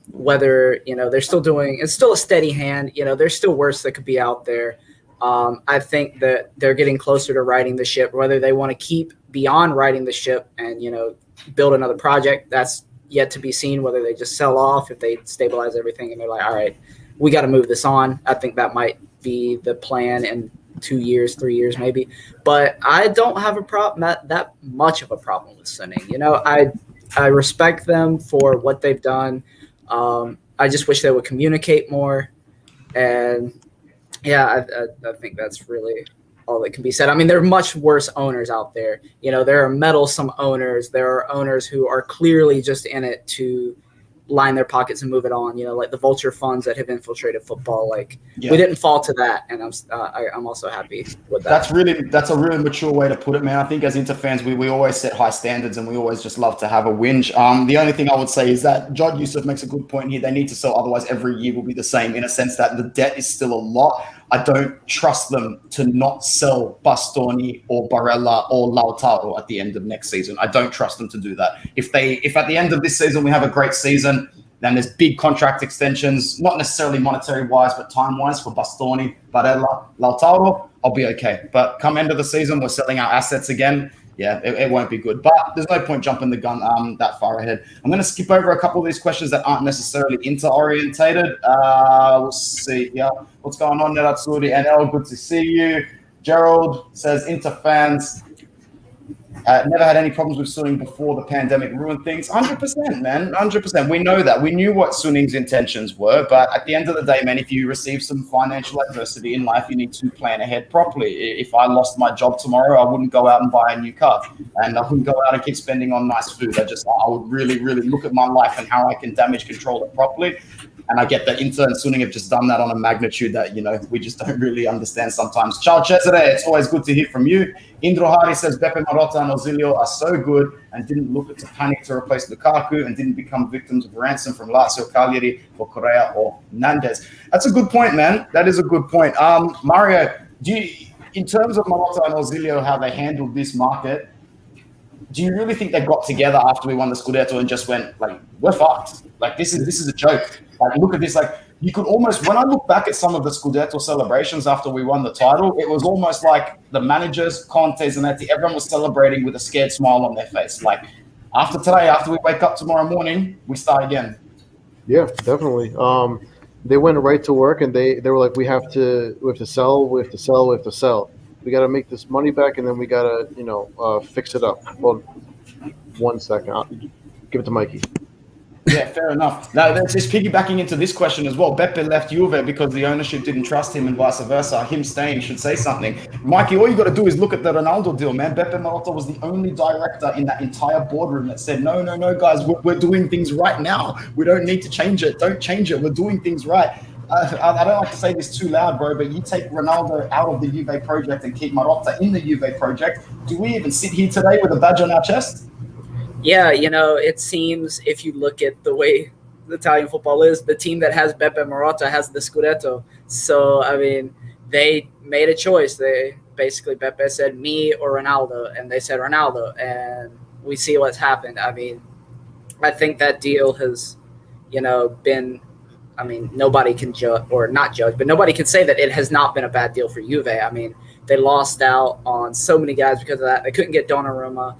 Whether, they're still doing, it's still a steady hand, there's still worse that could be out there. I think that they're getting closer to righting the ship, whether they want to keep beyond righting the ship and, build another project. That's yet to be seen, whether they just sell off, if they stabilize everything and they're like, all right, we got to move this on. I think that might be the plan in 2 years, 3 years, maybe. But I don't have a problem, that much of a problem with Suning. I respect them for what they've done. I just wish they would communicate more. And yeah, I think that's really all that can be said. I mean, there are much worse owners out there. There are meddlesome owners. There are owners who are clearly just in it to line their pockets and move it on. Like the vulture funds that have infiltrated football. We didn't fall to that, and I'm also happy with that. That's a really mature way to put it, man. I think as Inter fans, we always set high standards, and we always just love to have a whinge. The only thing I would say is that Jod Youssef makes a good point here. They need to sell, otherwise every year will be the same, in a sense that the debt is still a lot. I don't trust them to not sell Bastoni or Barella or Lautaro at the end of next season. I don't trust them to do that. If at the end of this season we have a great season, then there's big contract extensions, not necessarily monetary-wise, but time-wise for Bastoni, Barella, Lautaro, I'll be okay. But come end of the season, we're selling our assets again. Yeah, it won't be good. But there's no point jumping the gun that far ahead. I'm going to skip over a couple of these questions that aren't necessarily Inter-orientated. We'll see. Yeah, what's going on, Neratsuri? NL, good to see you. Gerald says, Inter fans, never had any problems with Suning before the pandemic ruined things. 100%, man. 100%. We know that. We knew what Suning's intentions were. But at the end of the day, man, if you receive some financial adversity in life, you need to plan ahead properly. If I lost my job tomorrow, I wouldn't go out and buy a new car. And I wouldn't go out and keep spending on nice food. I would really, really look at my life and how I can damage control it properly. And I get that Inter and Suning have just done that on a magnitude that, we just don't really understand sometimes. Ciao, Cesare. It's always good to hear from you. Indro Hari says Beppe, Marotta and Ausillio are so good and didn't look to panic to replace Lukaku and didn't become victims of ransom from Lazio, Cagliari, for Correa or Nandes. That's a good point, man. That is a good point. Mario, in terms of Marotta and Ausillio, how they handled this market, do you really think they got together after we won the Scudetto and just went, we're fucked? This is a joke. Look at this. You could almost, when I look back at some of the Scudetto celebrations after we won the title, it was almost like the managers, Contes, and everyone was celebrating with a scared smile on their face. After today, after we wake up tomorrow morning, we start again. Yeah, definitely. They went right to work, and they were like, we have to sell. We got to make this money back, and then we got to, fix it up. Well, 1 second. I'll give it to Mikey. Yeah, fair enough. Now, that's just piggybacking into this question as well. Beppe left Juve because the ownership didn't trust him and vice versa. Him staying should say something. Mikey, all you got to do is look at the Ronaldo deal, man. Beppe Marotta was the only director in that entire boardroom that said, no, guys, we're doing things right now. We don't need to change it. Don't change it. We're doing things right. I don't like to say this too loud, bro, but you take Ronaldo out of the Juve project and keep Marotta in the Juve project. Do we even sit here today with a badge on our chest? Yeah, it seems if you look at the way Italian football is, the team that has Beppe Marotta has the Scudetto. So, I mean, they made a choice. Beppe said me or Ronaldo, and they said Ronaldo, and we see what's happened. I mean, I think that deal has, been, nobody can judge, or not judge, but nobody can say that it has not been a bad deal for Juve. I mean, they lost out on so many guys because of that. They couldn't get Donnarumma.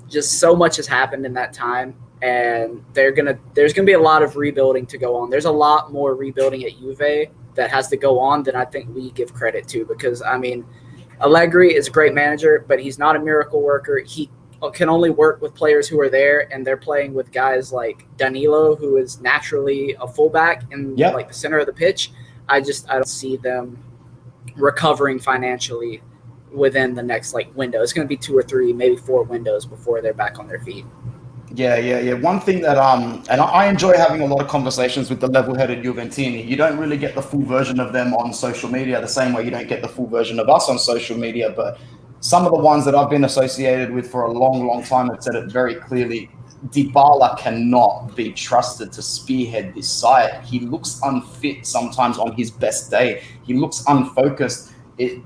Just so much has happened in that time, and there's gonna be a lot of rebuilding to go on. There's a lot more rebuilding at Juve that has to go on than I think we give credit to, because Allegri is a great manager, but he's not a miracle worker. He can only work with players who are there, and they're playing with guys like Danilo, who is naturally a fullback in the center of the pitch. I don't see them recovering financially within the next window. It's going to be 2 or 3, maybe 4 windows before they're back on their feet. Yeah. One thing that and I enjoy having a lot of conversations with the level-headed Juventini. You don't really get the full version of them on social media the same way you don't get the full version of us on social media. But some of the ones that I've been associated with for a long, long time have said it very clearly. Dybala cannot be trusted to spearhead this side. He looks unfit sometimes on his best day. He looks unfocused.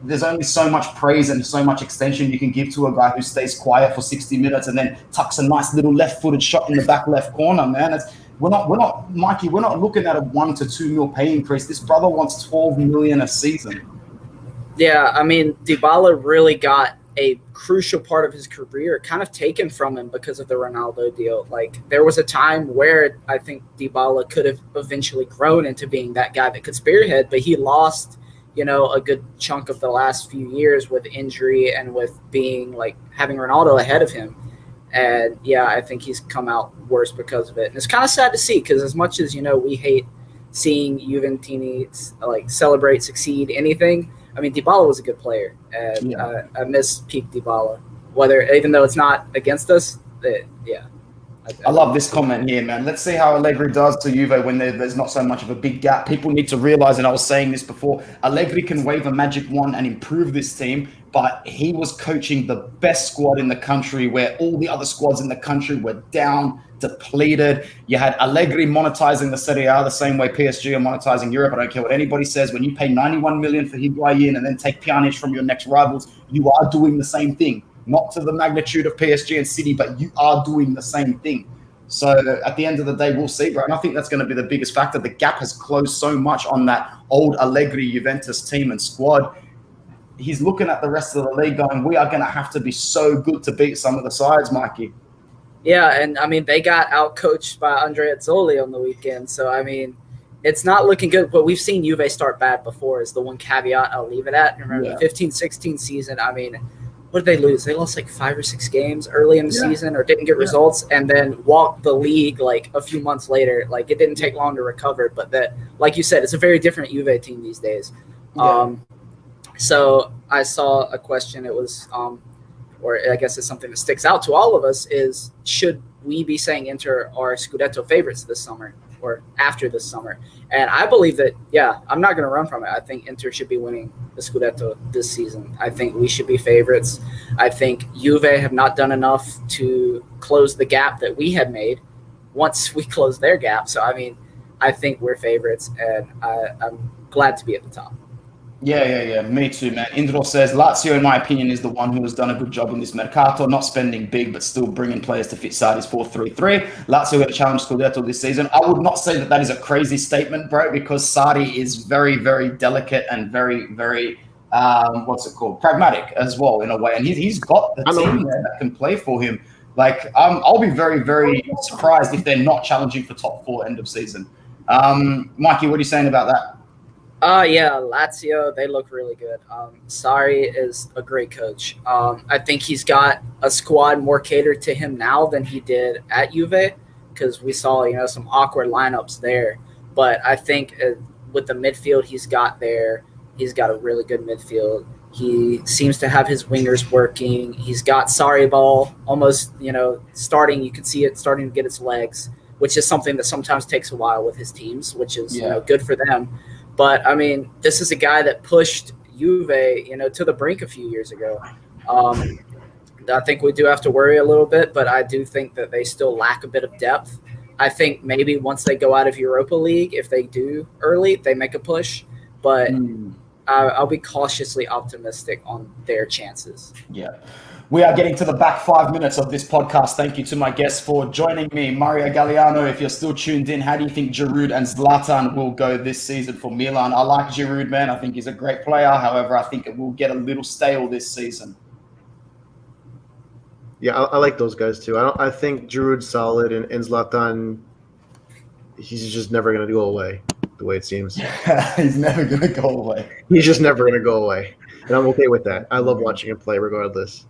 There's only so much praise and so much extension you can give to a guy who stays quiet for 60 minutes and then tucks a nice little left-footed shot in the back left corner, man. We're not, Mikey, we're not looking at a 1 to 2 mil pay increase. This brother wants 12 million a season. Yeah, I mean, Dybala really got a crucial part of his career kind of taken from him because of the Ronaldo deal. Like, there was a time where I think Dybala could have eventually grown into being that guy that could spearhead, but he lost, a good chunk of the last few years with injury and with being like having Ronaldo ahead of him. And yeah, I think he's come out worse because of it. And it's kind of sad to see, because as much as, we hate seeing Juventini like celebrate, succeed, anything, I mean, Dybala was a good player, and I miss peak Dybala. Even though it's not against us, I love this comment here, man. Let's see how Allegri does to Juve when there's not so much of a big gap. People need to realize, and I was saying this before, Allegri can wave a magic wand and improve this team, but he was coaching the best squad in the country where all the other squads in the country were down, depleted. You had Allegri monetizing the Serie A the same way PSG are monetizing Europe. I don't care what anybody says. When you pay 91 million for Higuain and then take Pjanic from your next rivals, you are doing the same thing. Not to the magnitude of PSG and City, but you are doing the same thing. So at the end of the day, we'll see, bro. And I think that's going to be the biggest factor. The gap has closed so much on that old Allegri Juventus team and squad. He's looking at the rest of the league going, we are going to have to be so good to beat some of the sides, Mikey. Yeah, and I mean, they got outcoached by Andrea Azzoli on the weekend. So, I mean, it's not looking good. But we've seen Juve start bad before is the one caveat I'll leave it at. Remember, the 15-16 season, I mean, what did they lose? They lost like 5 or 6 games early in the season or didn't get results and then walked the league like a few months later. Like, it didn't take long to recover. But that, like you said, it's a very different Juve team these days. Yeah. So I saw a question. It was or I guess it's something that sticks out to all of us, is should we be saying Inter are Scudetto favorites this summer or after this summer? And I believe that, I'm not going to run from it. I think Inter should be winning the Scudetto this season. I think we should be favorites. I think Juve have not done enough to close the gap that we had made once we closed their gap. So, I mean, I think we're favorites, and I'm glad to be at the top. Yeah. Me too, man. Indro says, Lazio, in my opinion, is the one who has done a good job in this Mercato, not spending big, but still bringing players to fit Sarri's 4-3-3. Lazio going to challenge Scudetto this season. I would not say that is a crazy statement, bro, because Sarri is very, very delicate and very, very, pragmatic as well, in a way. And he's got the team there that can play for him. Like, I'll be very, very surprised if they're not challenging for top 4 end of season. Mikey, what are you saying about that? Lazio, they look really good. Sarri is a great coach. I think he's got a squad more catered to him now than he did at Juve, because we saw, some awkward lineups there. But I think with the midfield he's got there, he's got a really good midfield. He seems to have his wingers working. He's got Sarri ball almost, starting. You can see it starting to get its legs, which is something that sometimes takes a while with his teams, which is good for them. But, I mean, this is a guy that pushed Juve, to the brink a few years ago. I think we do have to worry a little bit, but I do think that they still lack a bit of depth. I think maybe once they go out of Europa League, if they do early, they make a push. But I'll be cautiously optimistic on their chances. Yeah. We are getting to the back 5 minutes of this podcast. Thank you to my guests for joining me. Mario Galliano, if you're still tuned in, how do you think Giroud and Zlatan will go this season for Milan? I like Giroud, man. I think he's a great player. However, I think it will get a little stale this season. Yeah, I like those guys too. I think Giroud's solid, and Zlatan, he's just never going to go away, the way it seems. He's never going to go away. He's just never going to go away. And I'm okay with that. I love watching him play regardless.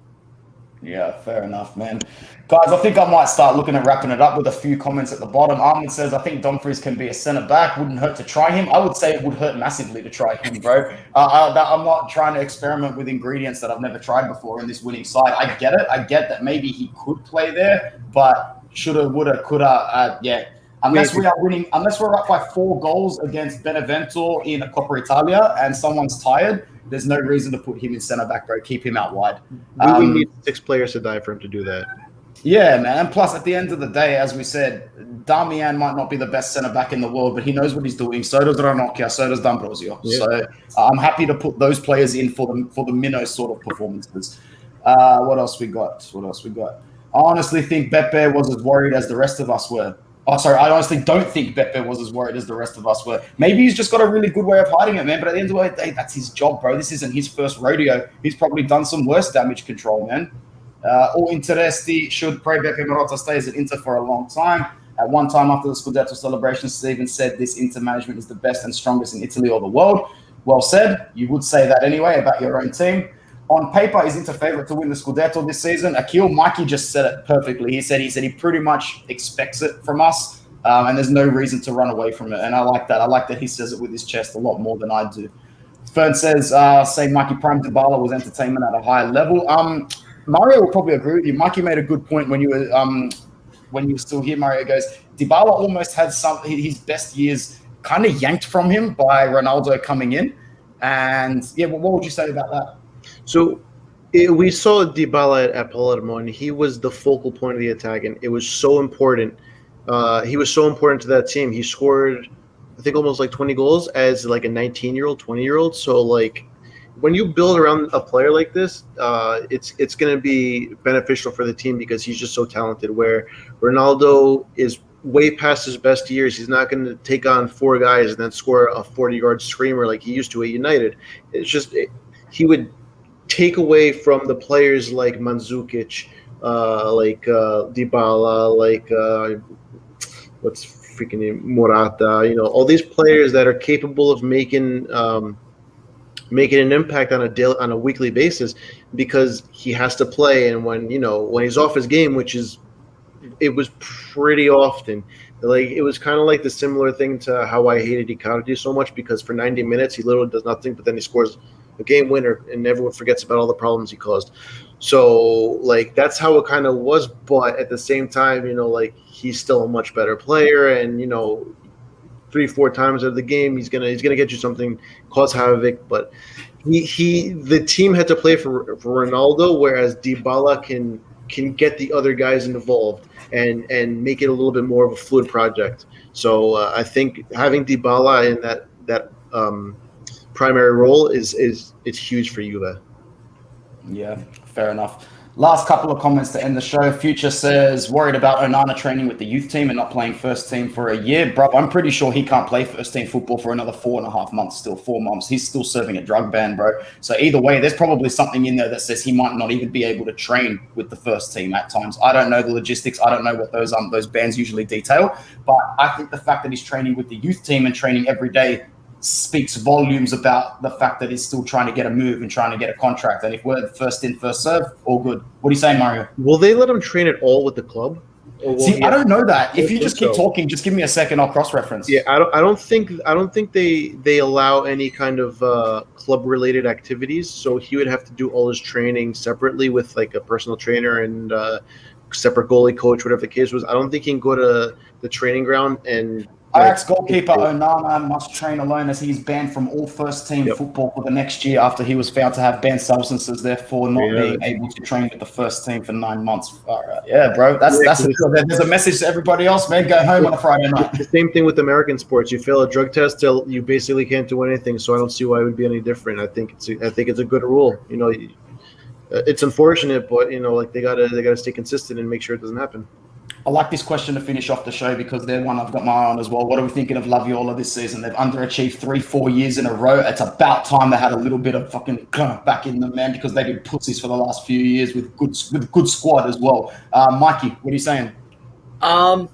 Yeah, fair enough, man. Guys, I think I might start looking at wrapping it up with a few comments at the bottom. Ahmed says, I think Dumfries can be a centre-back. Wouldn't hurt to try him. I would say it would hurt massively to try him, bro. I'm not trying to experiment with ingredients that I've never tried before in this winning side. I get it. I get that maybe he could play there, but shoulda, woulda, coulda, Unless we're up by 4 goals against Benevento in Coppa Italia and someone's tired, there's no reason to put him in centre back, bro. Keep him out wide. We would need 6 players to die for him to do that. Yeah, man. And plus, at the end of the day, as we said, Damian might not be the best centre back in the world, but he knows what he's doing. So does Ranocchia. So does D'Ambrosio. Yeah. So I'm happy to put those players in for the minnow sort of performances. What else we got? I honestly think Beppe was as worried as the rest of us were. Oh, sorry. I honestly don't think Beppe was as worried as the rest of us were. Maybe he's just got a really good way of hiding it, man. But at the end of the day, that's his job, bro. This isn't his first rodeo. He's probably done some worse damage control, man. All Interesti should pray Beppe Marotta stays at Inter for a long time. At one time after the Scudetto celebration, Steven said this Inter management is the best and strongest in Italy or the world. Well said. You would say that anyway about your own team. On paper, is Inter favorite to win the Scudetto this season? Akil Mikey just said it perfectly. He said he pretty much expects it from us, and there's no reason to run away from it. And I like that. I like that he says it with his chest a lot more than I do. Fern says, say Mikey Prime Dybala was entertainment at a higher level. Mario will probably agree with you. Mikey made a good point when you were still here. Mario goes, Dybala almost had his best years kind of yanked from him by Ronaldo coming in. And yeah, well, what would you say about that? So we saw Dybala at Palermo, and he was the focal point of the attack, and it was so important. He was so important to that team. He scored, I think, almost like 20 goals as like a 19-year-old, 20-year-old. So like, when you build around a player like this, it's going to be beneficial for the team because he's just so talented. Where Ronaldo is way past his best years, he's not going to take on 4 guys and then score a 40-yard screamer like he used to at United. It's just he would take away from the players like Mandzukic, like Dybala, like what's freaking name, Morata. You know, all these players that are capable of making an impact on a weekly basis because he has to play. And when he's off his game, it was pretty often, like it was kind of like the similar thing to how I hated Icardi so much, because for 90 minutes he literally does nothing, but then he scores a game winner and everyone forgets about all the problems he caused. So like that's how it kind of was, but at the same time, like he's still a much better player, and 3-4 times out of the game he's gonna get you something, cause havoc. But the team had to play for Ronaldo, whereas Dybala can get the other guys involved and make it a little bit more of a fluid project. So I think having Dybala in that primary role is huge for Juve. Yeah, fair enough. Last couple of comments to end the show. Future says, worried about Onana training with the youth team and not playing first team for a year. Bro, I'm pretty sure he can't play first team football for another 4.5 months, still 4 months. He's still serving a drug ban, bro. So either way, there's probably something in there that says he might not even be able to train with the first team at times. I don't know the logistics. I don't know what those bans usually detail. But I think the fact that he's training with the youth team and training every day speaks volumes about the fact that he's still trying to get a move and trying to get a contract. And if we're first in, first serve, all good. What are you saying, Mario? Will they let him train at all with the club? See, I don't know that. If you just keep talking, just give me a second. I'll cross-reference. Yeah, I don't think they allow any kind of club-related activities. So he would have to do all his training separately with like a personal trainer and separate goalie coach, whatever the case was. I don't think he can go to the training ground and. Ajax goalkeeper Onana must train alone as he's banned from all first-team football for the next year after he was found to have banned substances, therefore not being able to train with the first team for 9 months. All right. Yeah, bro. That's there's a message to everybody else, man. Go home on a Friday night. The same thing with American sports. You fail a drug test, you basically can't do anything. So I don't see why it would be any different. I think it's a good rule. It's unfortunate, but like they gotta stay consistent and make sure it doesn't happen. I like this question to finish off the show because they're one I've got my eye on as well. What are we thinking of Laviola this season? They've underachieved 3-4 years in a row. It's about time they had a little bit of fucking back in them, man, because they've been pussies for the last few years with good squad as well. Mikey, what are you saying? I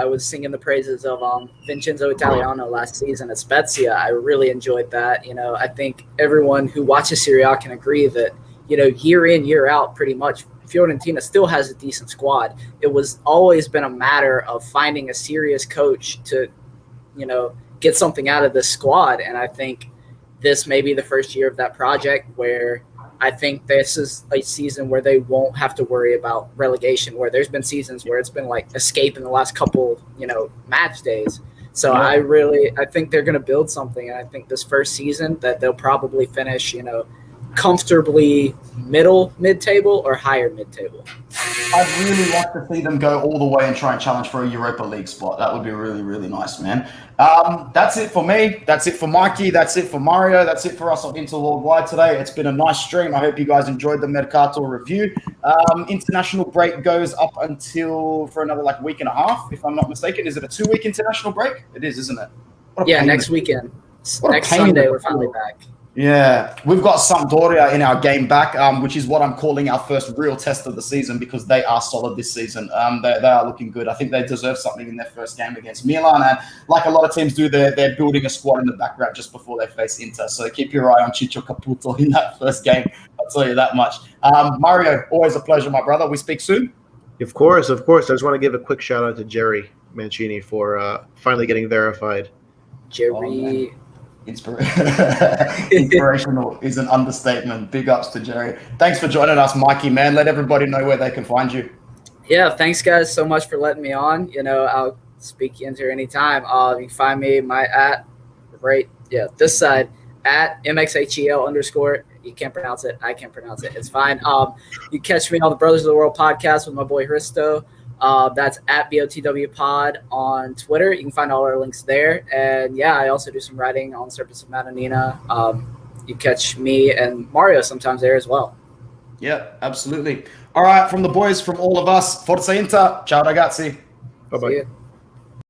was singing the praises of Vincenzo Italiano last season at Spezia. I really enjoyed that. I think everyone who watches Serie A can agree that, year in, year out, pretty much, Fiorentina still has a decent squad. It was always been a matter of finding a serious coach to, get something out of this squad. And I think this may be the first year of that project where I think this is a season where they won't have to worry about relegation, where there's been seasons where it's been like escape in the last couple, match days. So I think they're going to build something. And I think this first season that they'll probably finish, comfortably mid-table or higher mid-table. I'd really like to see them go all the way and try and challenge for a Europa League spot. That would be really, really nice, man. That's it for me. That's it for Mikey. That's it for Mario. That's it for us on Inter Worldwide today. It's been a nice stream. I hope you guys enjoyed the Mercato review. International break goes up until for another week and a half, if I'm not mistaken. Is it a 2-week international break? It is, isn't it? Yeah, next weekend. Next Sunday, we're finally back. Yeah, we've got Sampdoria in our game back, which is what I'm calling our first real test of the season because they are solid this season. They are looking good. I think they deserve something in their first game against Milan. And like a lot of teams do, they're building a squad in the background just before they face Inter. So keep your eye on Ciccio Caputo in that first game. I'll tell you that much. Mario, always a pleasure, my brother. We speak soon. Of course. I just want to give a quick shout out to Jerry Mancini for finally getting verified. Jerry. Inspirational is an understatement. Big ups to Jerry. Thanks for joining us, Mikey, man. Let everybody know where they can find you. Yeah, thanks, guys, so much for letting me on. I'll speak Inter anytime. You can find me, this side, at MXHEL_. You can't pronounce it. I can't pronounce it. It's fine. You catch me on the Brothers of the World podcast with my boy Hristo. That's at BOTW Pod on Twitter. You can find all our links there. And yeah, I also do some writing on Surface of Madonnina. You catch me and Mario sometimes there as well. Yeah, absolutely. All right, from the boys, from all of us, Forza Inter. Ciao, ragazzi. Bye-bye.